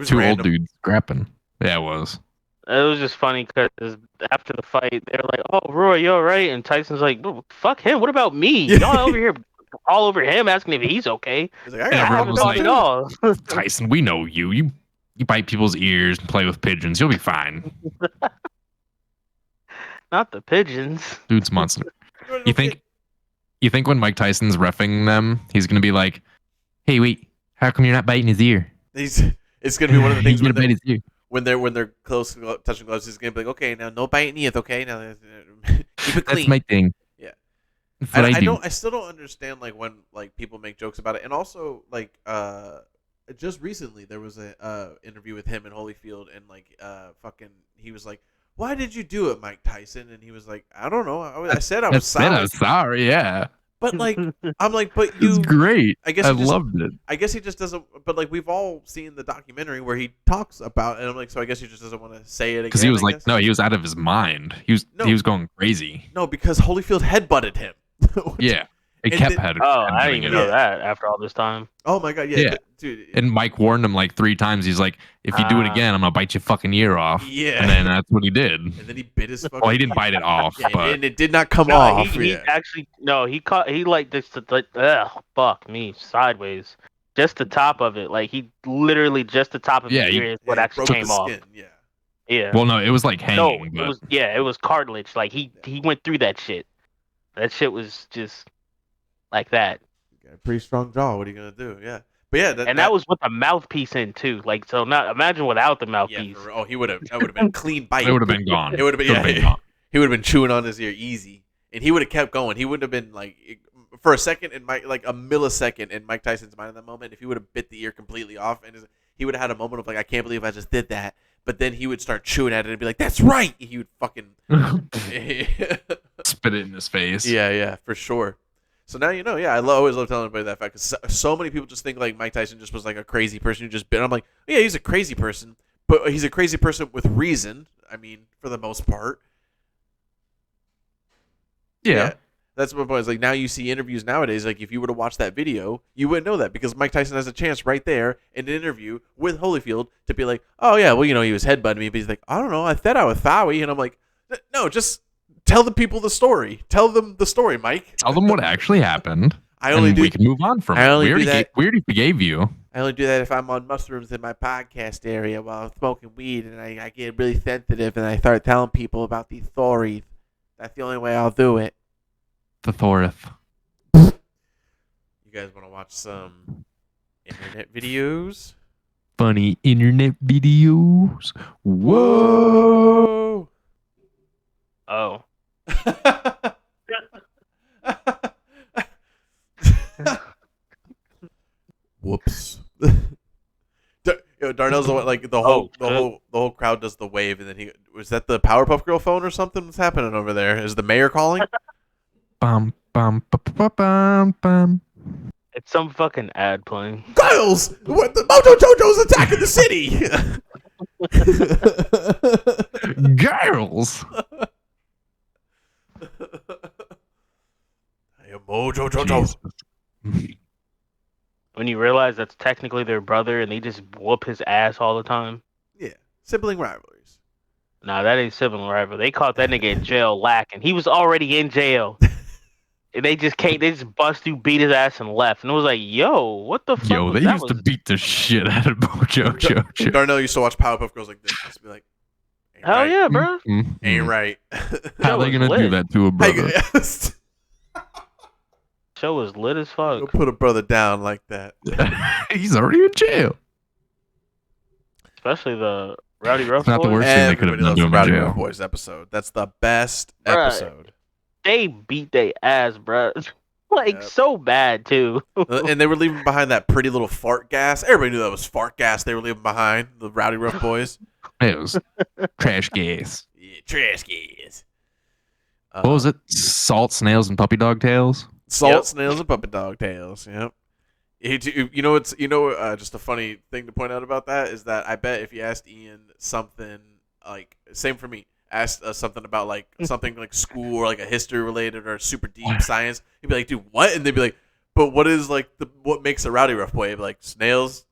Two random. old dudes scrapping. Yeah, it was. It was just funny because after the fight, they were like, "Oh, Roy, you all right?" And Tyson's like, "Fuck him. What about me? Y'all over here, all over him, asking if he's okay." He's like, I And got everyone a was problem Fuck like- it all. Tyson, we know you. You bite people's ears and play with pigeons. You'll be fine. Not the pigeons. Dude's monster. You think when Mike Tyson's reffing them, he's gonna be like, "Hey, wait, how come you're not biting his ear?" It's gonna be one of the things You're where gonna bite his ear. when they're close touching gloves, he's gonna be like, okay, now no biting ears, okay, now keep it clean. That's my thing. Yeah. That's what I do. I still don't understand like when like people make jokes about it, and also like just recently there was a interview with him in Holyfield, and like he was like, why did you do it, Mike Tyson? And he was like, I don't know, I said I was sorry. I'm sorry. Yeah, But like, I'm like, but it's great. I guess I he just- loved it. I guess he just doesn't. But like, we've all seen the documentary where he talks about, and I'm like, so I guess he just doesn't want to say it again. Because he was I like, guess? no, he was out of his mind. He was going crazy. No, because Holyfield headbutted him. Yeah, It And kept then- I didn't even know Yeah. that after all this time. Oh my god, yeah, Yeah. dude. And Mike warned him like 3 times. He's like, if you do it again, I'm gonna bite your fucking ear off. Yeah. And then that's what he did. And then he bit his fucking. Well, he didn't bite it off, Yeah, but and it did not come No, off. he yeah. actually he like this like fuck me sideways. Just the top of it, like he literally just the top of Yeah, his he- ear is what Yeah, actually broke came the off. skin, Yeah. Yeah. well, no, it was like No, hanging. But it was cartilage. Like he went through that shit. That shit was just like that. You got a pretty strong jaw. What are you gonna do? Yeah. But yeah, That was with a mouthpiece in too. Like so, not imagine without the Yeah, mouthpiece. he would have. That would have been clean bite. it would have been gone. It would have been. Would've Yeah, been gone. he would have been chewing on his ear easy, and he would have kept going. He wouldn't have been like for a second in like a millisecond in Mike Tyson's mind in that moment. If he would have bit the ear completely off, and he would have had a moment of like, I can't believe I just did that. But then he would start chewing at it and be like, "That's right." He would fucking Spit it in his face. yeah, for sure. So now you know. Yeah, always love telling everybody that fact because so many people just think like Mike Tyson just was like a crazy person who just bit. I'm like, yeah, he's a crazy person, but he's a crazy person with reason. I mean, for the most part. Yeah. That's my point. It's like now you see interviews nowadays. Like if you were to watch that video, you wouldn't know that because Mike Tyson has a chance right there in an interview with Holyfield to be like, "Oh yeah, well he was headbutting me," but he's like, "I don't know, I thought I was Thowie," and I'm like, "No, just tell the people the story. Tell them the story, Mike. Tell them what actually happened. I only and do. we can move on from I it. only We do already, that- we already forgave you. I only do that if I'm on mushrooms in my podcast area while I'm smoking weed, and I get really sensitive, and I start telling people about these stories. That's the only way I'll do it." The Thorith. You guys want to watch some internet videos? Funny internet videos. Whoa. Oh. Whoops. Darnell's the one, like the whole crowd does the wave, and then was that the Powerpuff Girl phone or something? What's happening over there? Is the mayor calling? Bum, bum, bum, bum, bum, bum. It's some fucking ad playing. Giles, what the Mojo Jojo's attacking the city. Girls. Hey, Mojo Jojo. Jesus. When you realize that's technically their brother and they just whoop his ass all the time. Yeah, sibling rivalries. Nah, that ain't sibling rival. They caught that nigga in jail lacking. He was already in jail. And they just bust through, beat his ass, and left. And it was like, yo, what the fuck? Yo, they used to beat the shit out of Mojo Jojo. Darnell used to watch Powerpuff Girls like this. Just be like, ain't Hell right. yeah, bro. Mhm. Ain't right. How they was gonna do lit. that to a brother? Show was lit as Don't fuck. put a brother down like that. He's already in jail. Especially the Rowdy Rough It's not the Boys. worst thing they could have Everybody done loves to the him in Rowdy jail. Rough Boys episode. That's the best Right. episode. They beat their ass, bro. Like, Yep. so bad, too. And they were leaving behind that pretty little fart gas. Everybody knew that was fart gas they were leaving behind, the Rowdy Rough Boys. It was trash gas. Yeah, trash gas. What was it? Salt, snails, and puppy dog tails? Salt, Yep. snails, and puppet dog tails. Yep. Just a funny thing to point out about that is that I bet if you asked Ian something like, same for me, asked something about like something like school or like a history related or super deep science, he'd be like, "Dude, what?" And they'd be like, "But what is like what makes a Rowdy Rough Boy?" He'd be like, "Snails."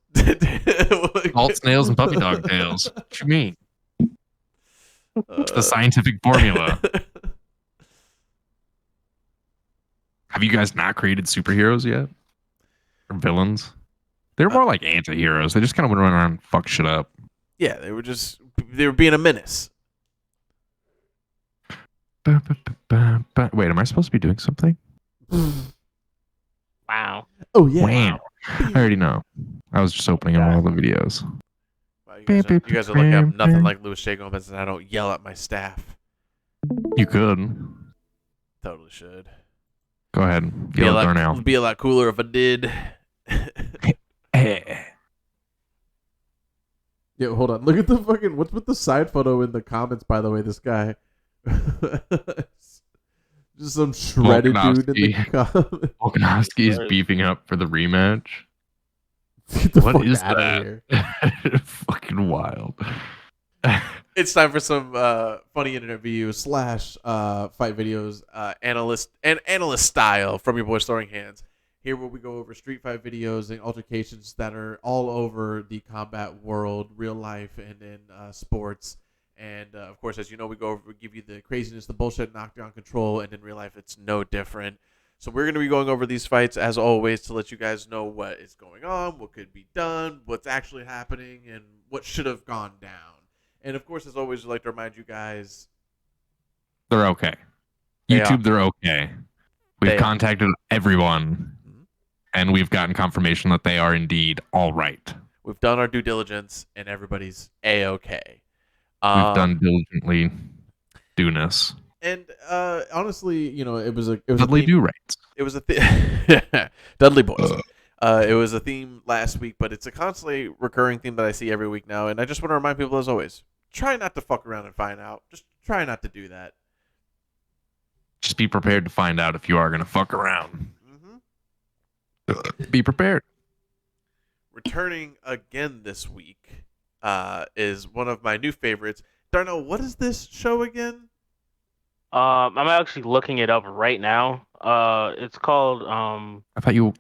Salt, snails, and puppy dog tails. What you mean? It's the Uh, scientific formula. Have you guys not created superheroes yet? Or villains? They're more like anti-heroes. They just kind of went around and fuck shit up. Yeah, they were being a menace. Wait, am I supposed to be doing something? Wow. Oh yeah. Wow. I already know. I was just opening up all the videos. Wow, you guys are lucky I'm nothing like Louis J. Gomez and I don't yell at my staff. You could. Totally should. Go ahead. Be a, Yell at lot, Darnell. be a lot cooler if I did. Yo, hold on. Look at the fucking. What's with the side photo in the comments? By the way, this guy. Just some shredded dude in the comments. Volkanovski is beefing up for the rematch. Get the What fuck is outta that? here. Fucking wild. It's time for some funny interview / fight videos, analyst style from your boy Throwing Hands. Here where we go over street fight videos and altercations that are all over the combat world, real life, and in sports. And of course, as you know, we give you the craziness, the bullshit, knockdown control, and in real life, it's no different. So we're going to be going over these fights as always to let you guys know what is going on, what could be done, what's actually happening, and what should have gone down. And of course, as always, we'd like to remind you guys, they're okay. YouTube, they're okay. We've contacted everyone, and we've gotten confirmation that they are indeed all right. We've done our due diligence, and everybody's A-okay. We've done diligently do-ness. And honestly, you know, it was Dudley do rights. It was a Dudley boys. It was a theme last week, but it's a constantly recurring theme that I see every week now. And I just want to remind people, as always, try not to fuck around and find out. Just try not to do that. Just be prepared to find out if you are going to fuck around. Be prepared. Returning again this week is one of my new favorites. Darnell, what is this show again? I'm actually looking it up right now. It's called I thought you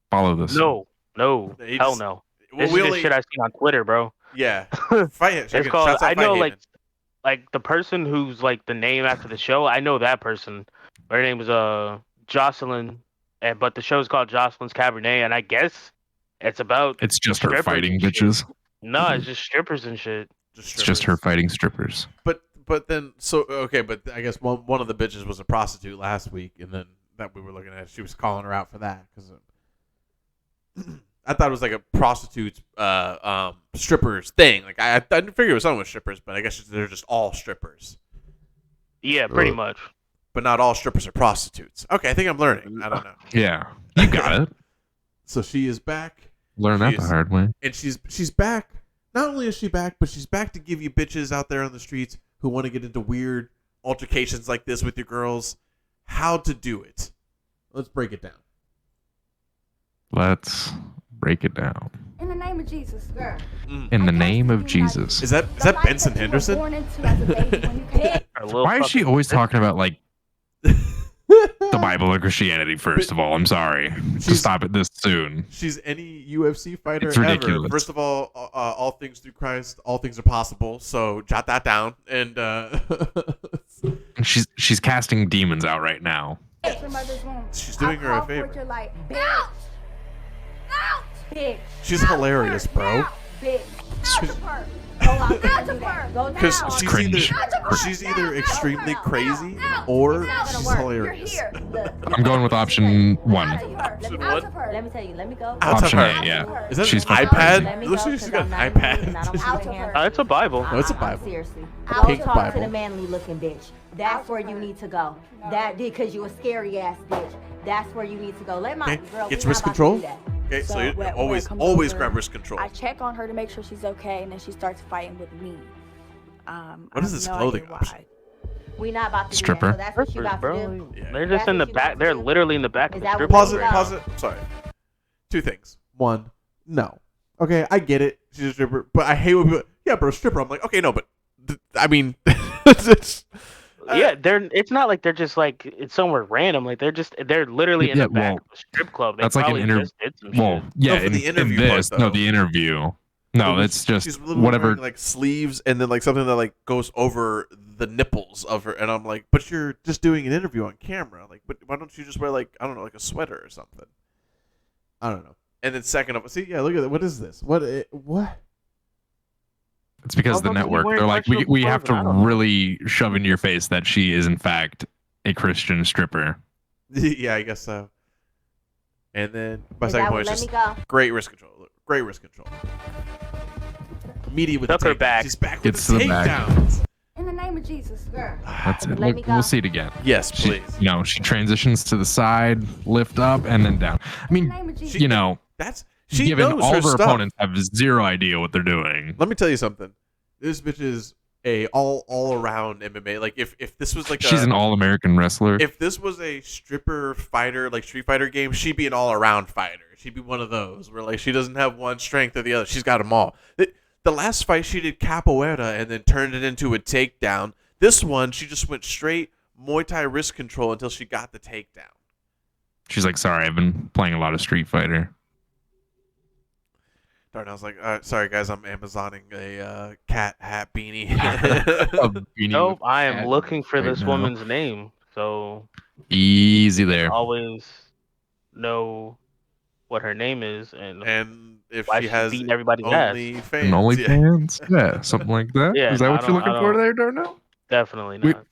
follow this. No, hell no. This is just shit I seen on Twitter, bro. Yeah, fight it. It's called. I know, like the person who's like the name after the show. I know that person. Her name was Jocelyn, but the show's called Jocelyn's Cabernet, and I guess it's about. It's just her fighting bitches. No, it's just strippers and shit. It's just her fighting strippers. But then but I guess one of the bitches was a prostitute last week, and then that we were looking at, she was calling her out for that because I thought it was like a prostitute's strippers thing. Like I didn't figure it was someone with strippers, but I guess they're just all strippers. Yeah, pretty much. But not all strippers are prostitutes. Okay, I think I'm learning. I don't know. Yeah, you got it. So she is back. Learn that the hard way. And she's back. Not only is she back, but she's back to give you bitches out there on the streets who want to get into weird altercations like this with your girls how to do it. Let's break it down. Let's break it down. In the name of Jesus, girl. In the name of Jesus. Is that Benson Henderson? Why is she always talking about the Bible or Christianity? First of all, I'm sorry to stop it this soon. She's any UFC fighter it's ridiculous. Ever. First of all things through Christ, all things are possible. So jot that down. And she's casting demons out right now. She's doing her a favor. Out! She's hilarious, bro. Because she's either extremely crazy or she's hilarious. I'm going with option 1. Let me tell you. Let me go. Option A, yeah. Is that an iPad? Looks like she's got an iPad. It's a Bible. No, it's a Bible. Seriously. Pink Talk Bible. to the manly looking bitch. That's where you need to go. That because you a scary ass bitch. That's where you need to go. Let my girl. It's risk control. Okay, so you always grab risk control. I check on her to make sure she's okay, and then she starts fighting with me. What is this clothing option? We not about to stripper. Do that, so that's what you about to do. Yeah. They're just in the back. They're literally in the back of the strip. Pause it. Sorry. 2 things. 1, no. Okay, I get it. She's a stripper, but I hate when people. Yeah, bro, stripper. I'm like, okay, no, but I mean, it's. Yeah, it's not like they're just like it's somewhere random. Like they're literally in the back of a strip club. They that's like an interview. Well, yeah, no, the interview the interview. No, it's just she's literally whatever. Wearing, sleeves and then something that goes over the nipples of her, and I'm like, but you're just doing an interview on camera. But why don't you just wear I don't know, a sweater or something? I don't know. And then second of see, yeah, look at that. What is this? What? It's because the network, they're like, we have to really shove into your face that she is in fact a Christian stripper. Yeah, I guess so. And then my second point is just great risk control. Great risk control. Immediate with her back. She's back with the takedowns. In the name of Jesus, girl. That's it. We'll see it again. Yes, please. She transitions to the side, lift up, and then down. I mean, given all of her opponents have zero idea what they're doing. Let me tell you something. This bitch is a all around MMA. If this was she's an all-American wrestler. If this was a stripper fighter, Street Fighter game, she'd be an all around fighter. She'd be one of those where she doesn't have one strength or the other. She's got them all. The last fight she did capoeira and then turned it into a takedown. This one she just went straight Muay Thai wrist control until she got the takedown. She's like, sorry, I've been playing a lot of Street Fighter. Darnell's like, sorry guys, I'm Amazoning a cat hat beanie. Nope, I am looking for this now. woman's name, so Easy there. always know what her name is and if why she she's has beating everybody's ass. OnlyFans. An OnlyFans? Yeah, something like that. Yeah, Is that no, what you're looking for there, Darnell? Definitely not.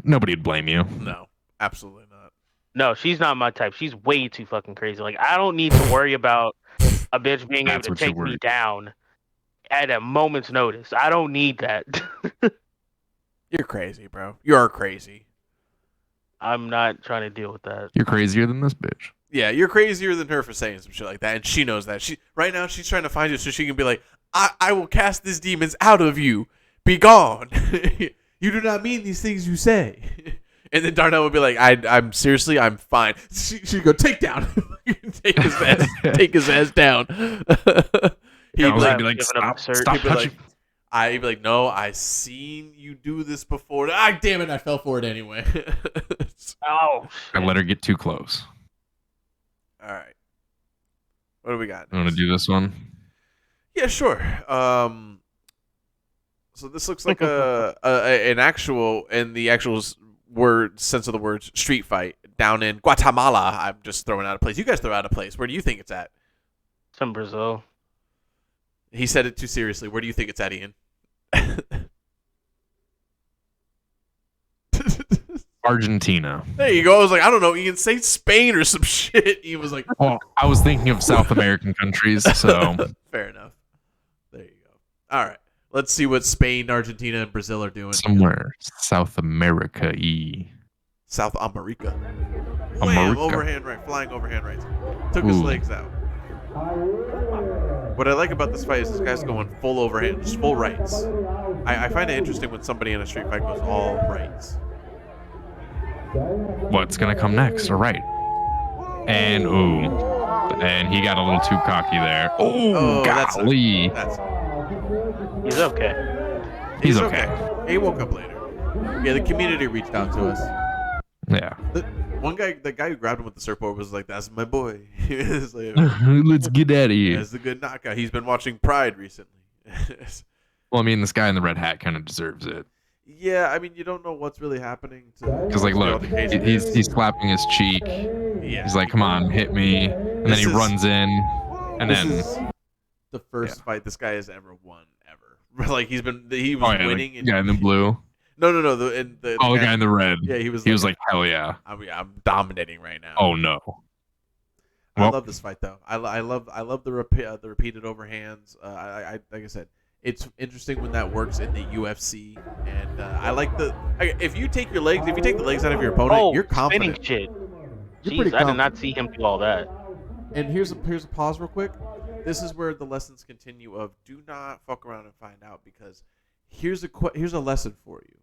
Nobody would blame you. No, absolutely not. No, she's not my type. She's way too fucking crazy. Like, I don't need to worry about a bitch being able That's to what you're take me worried. down at a moment's notice. I don't need that. You're crazy, bro. You are crazy. I'm not trying to deal with that. You're crazier than this bitch. Yeah, you're crazier than her for saying some shit like that, and she knows that. She right now she's trying to find you so she can be like, I will cast these demons out of you. Be gone. You do not mean these things you say. And then Darnell would be like, I'm seriously, I'm fine. She'd go, take down. take his ass down. He'd be like, stop touching. I'd be like, no, I seen you do this before. Ah, damn it, I fell for it anyway. Oh, I let her get too close. All right. What do we got? You want to do this one? Yeah, sure. So this looks like an actual, in the actual word sense of the words, street fight down in Guatemala. I'm just throwing out a place. You guys throw out a place. Where do you think it's at? it's in Brazil. He said it too seriously. Where do you think it's at, Ian? Argentina. There you go. I was like, I don't know, Ian. Say Spain or some shit. Ian was like, Well, I was thinking of South American countries, so fair enough. There you go. All right. Let's see what Spain, Argentina, and Brazil are doing. somewhere South America-y. South America. America. Wham, overhand right, flying overhand right. Took his Ooh. legs out. What I like about this fight is this guy's going full overhand, just full rights. I find it interesting when somebody in a street fight goes all rights. What's gonna come next? All right. And and he got a little too cocky there. Oh, that's golly. He's okay. He's okay. He woke up later. Yeah, the community reached out to us. Yeah. The guy who grabbed him with the surfboard was like, "That's my boy." He was like, Let's get out of here. that's a good knockout. He's been watching Pride recently. Well, I mean, this guy in the red hat kind of deserves it. Yeah, I mean, you don't know what's really happening. Because, like, look, he's slapping his cheek. Yeah. He's like, come on, hit me. And then he runs in. And This then, is the first fight this guy has ever won, ever. Like, he was winning. the guy in the blue. No. The guy in the red. Yeah, he was like, hell yeah. I mean, I'm dominating right now. Oh, no. I Well- love this fight though. I love the repeated overhands. I like I said, it's interesting when that works in the UFC, and I like if you take the legs out of your opponent, you're confident. Spinning shit. You're Jeez, pretty I did not see him do all that. And here's a pause real quick. This is where the lessons continue of do not fuck around and find out, because here's a lesson for you.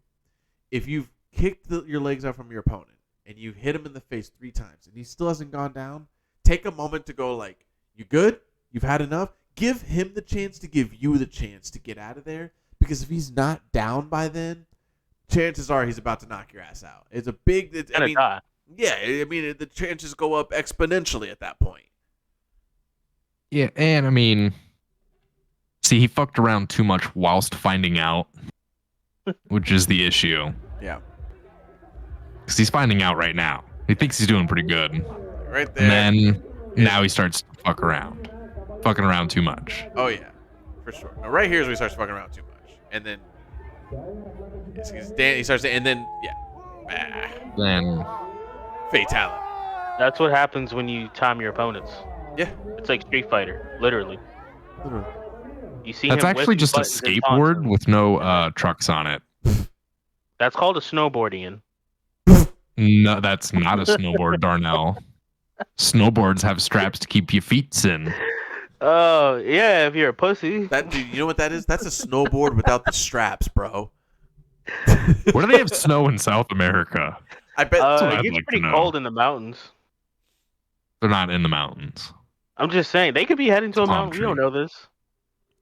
If you've kicked your legs out from your opponent and you hit him in the face 3 times and he still hasn't gone down, take a moment to go like, you good? You've had enough? Give him the chance to give you the chance to get out of there, because if he's not down by then, chances are he's about to knock your ass out. It's a big... Yeah, I mean, the chances go up exponentially at that point. Yeah, and I mean, see, he fucked around too much whilst finding out, which is the issue. Yeah. Because he's finding out right now. He thinks he's doing pretty good. Right there. And then now he starts to fuck around. Fucking around too much. Oh, yeah. For sure. Now, right here is where he starts fucking around too much. And then he starts to, and then, yeah. Then Fatality. That's what happens when you time your opponents. Yeah. It's like Street Fighter, literally. You see that's him actually whip just a buttons and skateboard taunts. with no trucks on it. That's called a snowboard, Ian. No, that's not a snowboard, Darnell. Snowboards have straps to keep your feet in. Oh, yeah, if you're a pussy. Dude, you know what that is? That's a snowboard without the straps, bro. Where do they have snow in South America? I bet. what It I'd gets like to pretty know. cold in the mountains. They're not in the mountains. I'm just saying, they could be heading to a Palm mountain. We don't tree. know this.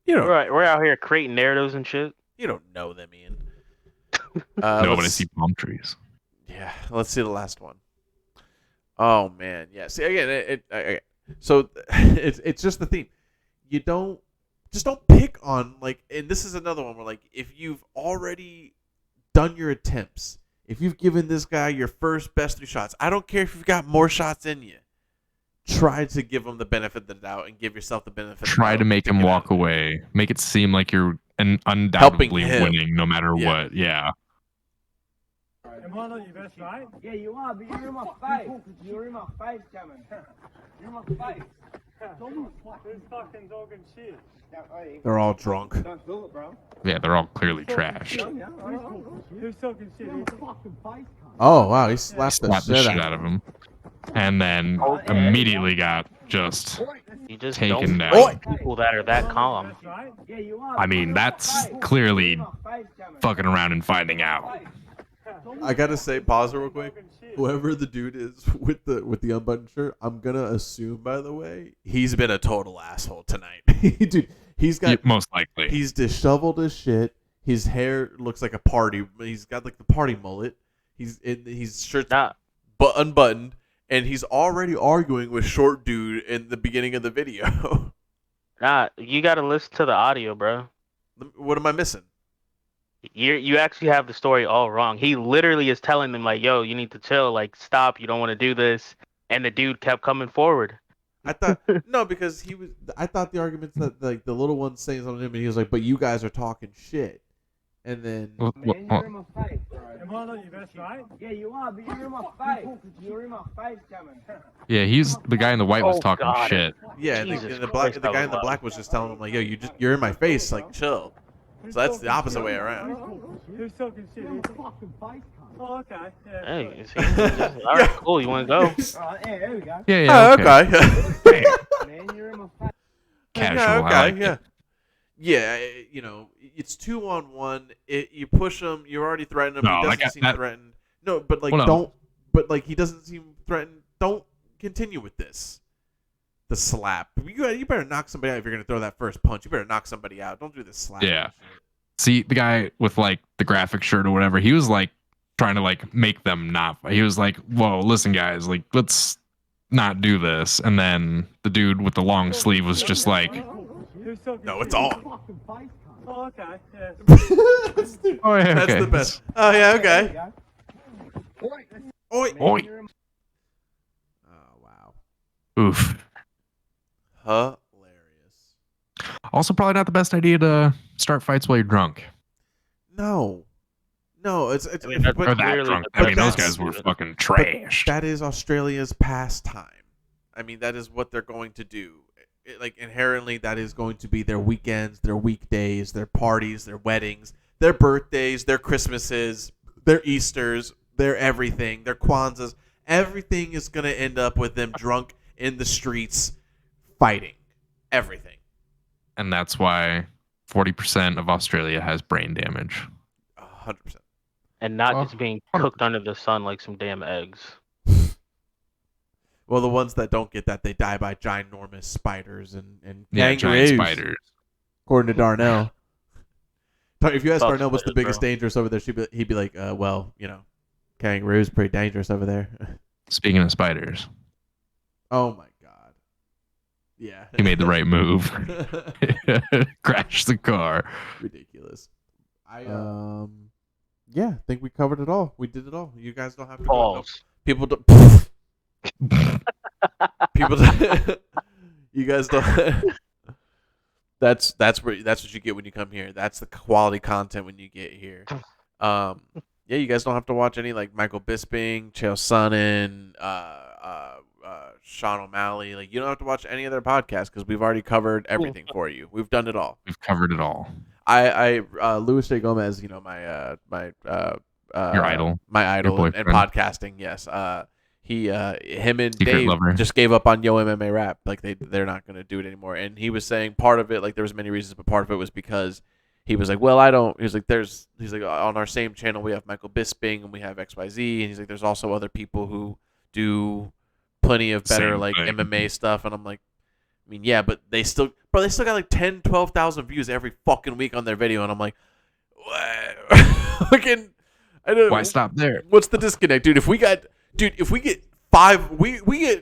You don't. We're out here creating narratives and shit. You don't know them, Ian. No, but I let's- see palm trees. Yeah, let's see the last one. Oh man, yeah. See again, so it's just the theme. You don't pick on like, and this is another one where like if you've already done your attempts, if you've given this guy your first best 3 shots, I don't care if you've got more shots in you. Try to give him the benefit of the doubt and give yourself the benefit. Try of the doubt to make him get walk out of it. away. Make it seem like you're undoubtedly him. winning no matter Yeah. what. Yeah. Am I not your best mate? Yeah, you are, but you're in my face. You're in my face, Cameron. You're in my face. Who's fucking talking shit? They're all drunk. Don't feel it, bro. Yeah, they're all clearly trash. Who's talking shit? Oh wow, he slapped the Slapped the shit shit out out of of him. him. And then immediately got just You just taken don't down. fight people that are that calm. Yeah, you are. I mean, that's clearly fucking around and finding out. I gotta say, pause real quick. Whoever the dude is with the unbuttoned shirt, I'm gonna assume, by the way, he's been a total asshole tonight. Dude, he's got Most likely. he's disheveled as shit. His hair looks like a party. He's got like the party mullet. His shirt's Nah, unbuttoned, and he's already arguing with short dude in the beginning of the video. you gotta listen to the audio, bro. What am I missing? You actually have the story all wrong. He literally is telling them like, "Yo, you need to chill. Like, stop. You don't want to do this." And the dude kept coming forward. I thought no, because I thought the arguments that like the little one saying something to him, and he was like, "But you guys are talking shit," and then Well, Man, you're in my face, bro. Am I not your best mate? Yeah, you are, but you're in my face. You're in my face, Cameron. yeah, he's the guy in the white was Oh, talking God. shit. yeah, and Jesus the black Christ, the guy that in the was black was just telling him like, "Yo, you're in my face, like chill." So that's the opposite way around. Who's talking shit? Oh, okay. Yeah. Hey, see, all right, cool. You want to go? Alright, yeah, there we go. Yeah, yeah. Okay. Man, you're in my face. Casual. Yeah, I okay, like yeah. it. Yeah, you know, it's 2-on-1. You push him. You're already threatening him. No, He doesn't like, seem that- threatened. No, but like Well, no. don't. But like he doesn't seem threatened. Don't continue with this. The slap. You better knock somebody out if you're gonna throw that first punch. You better knock somebody out. Don't do this slap. Yeah. See, the guy with like the graphic shirt or whatever, he was like trying to like make them not. He was like, "Whoa, listen, guys, like let's not do this." And then the dude with the long sleeve was just like, Who's talking No, shit? it's on. Oh, okay. Yeah. "Oh, yeah, That's okay." the best. Oh yeah, There okay. we go. Oi. Man, Oi. you're in my Oh wow. Oof. Hilarious. Also, probably not the best idea to start fights while you're drunk No. No, it's I mean, that's or but, that clearly drunk. the I mean, those that's- guys were fucking but trash. that is Australia's pastime. I mean, that is what they're going to do. Like inherently, that is going to be their weekends, their weekdays, their parties, their weddings, their birthdays, their Christmases, their Easters, their everything, their Kwanzas. Everything is going to end up with them drunk in the streets fighting. Everything. And that's why 40% of Australia has brain damage. 100%. And not Oh, just being 100%. cooked under the sun like some damn eggs. Well, the ones that don't get that, they die by ginormous spiders and Yeah, kangaroos, giant spiders. according to Darnell. If you ask Fuck Darnell what's the spiders, biggest bro. dangerous over there, he'd be like, well, you know, kangaroos pretty dangerous over there. Speaking of spiders, Oh my god. Yeah. he made the right move. Crashed the car. Ridiculous. Yeah, I think we covered it all. We did it all. You guys don't have to go. Balls. People don't. People. You guys don't. That's what you get when you come here. That's the quality content when you get here. Yeah, you guys don't have to watch any like Michael Bisping, Chael Sonnen, Sean O'Malley. Like you don't have to watch any of their podcasts because we've already covered everything for you. We've done it all. We've covered it all. Louis J. Gomez, you know, my Your idol. my idol Your in boyfriend. podcasting. Yes, him and Secret Dave lover. just gave up on Yo MMA Rap. Like they're not going to do it anymore. And he was saying part of it, like there was many reasons, but part of it was because he was like, well, I don't. He's like, he's like on our same channel we have Michael Bisping and we have XYZ, and he's like, there's also other people who do plenty of better Same like thing. MMA stuff, and I'm like, I mean, yeah, but they still got like 10, 12,000 views every fucking week on their video, and I'm like, what? Fucking, I don't. Why stop there? What's the disconnect, dude? If we get we get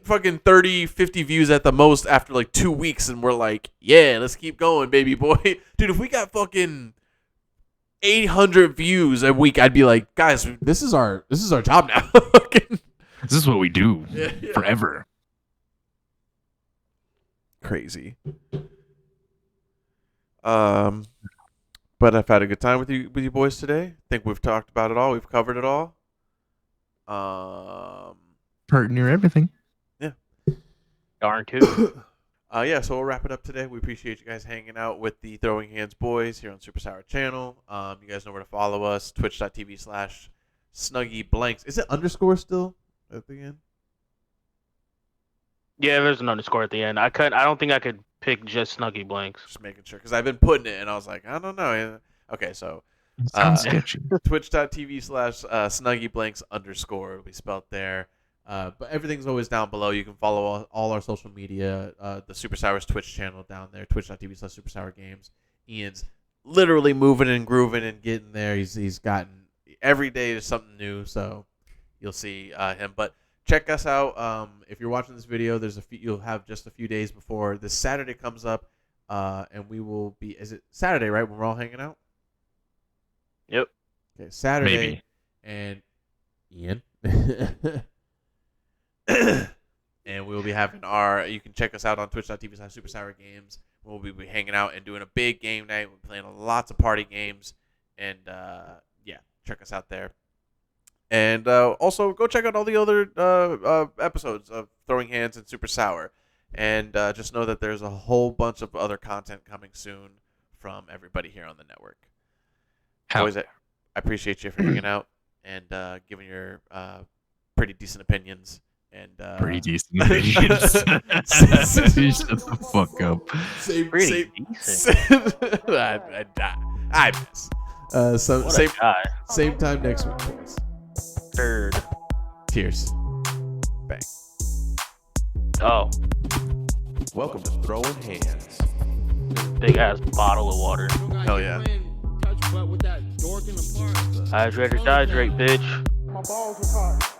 fucking 30, 50 views at the most after like 2 weeks, and we're like, yeah, let's keep going, baby boy. Dude, if we got fucking 800 views a week, I'd be like, guys, this is our job now. This is what we do forever. Crazy. But I've had a good time with you boys today. Think we've talked about it all. We've covered it all. Pert near everything. Yeah. Darn too. Yeah, so we'll wrap it up today. We appreciate you guys hanging out with the Throwing Hands boys here on SuperSour channel. You guys know where to follow us. Twitch.tv/SnuggyBlanks. Is it underscore still at the end? Yeah, there's an underscore at the end. I don't think I could pick just Snuggy Blanks. Just making sure, because I've been putting it, and I was like, I don't know. Okay, so Sounds sketchy. Twitch.tv/SnuggyBlanks_ It'll be spelled there. But everything's always down below. You can follow all our social media. The SuperSour's Twitch channel down there, twitch.tv/SuperSourGames. Ian's literally moving and grooving and getting there. He's gotten every day there's something new, so you'll see him. But check us out. If you're watching this video, you'll have just a few days before this Saturday comes up, and we will be. Is it Saturday, right? When we're all hanging out. Yep. Okay, Saturday. Maybe. And Ian. And we'll be having you can check us out on twitch.tv/SuperSourGames. We'll be hanging out and doing a big game night. We're playing lots of party games. And, yeah, check us out there. And also go check out all the other episodes of Throwing Hands and SuperSour. And just know that there's a whole bunch of other content coming soon from everybody here on the network. Always, I appreciate you for hanging out and giving your pretty decent opinions. And pretty decent opinions. Shut the fuck up. Pretty decent. I miss. Same time next week, boys. Third. Cheers. Bang. Oh. Welcome to Throwing Hands. Big ass bottle of water. Hell yeah. Touch butt with that dork in the park. Hydrate or dihydrate, bitch. My balls was hot.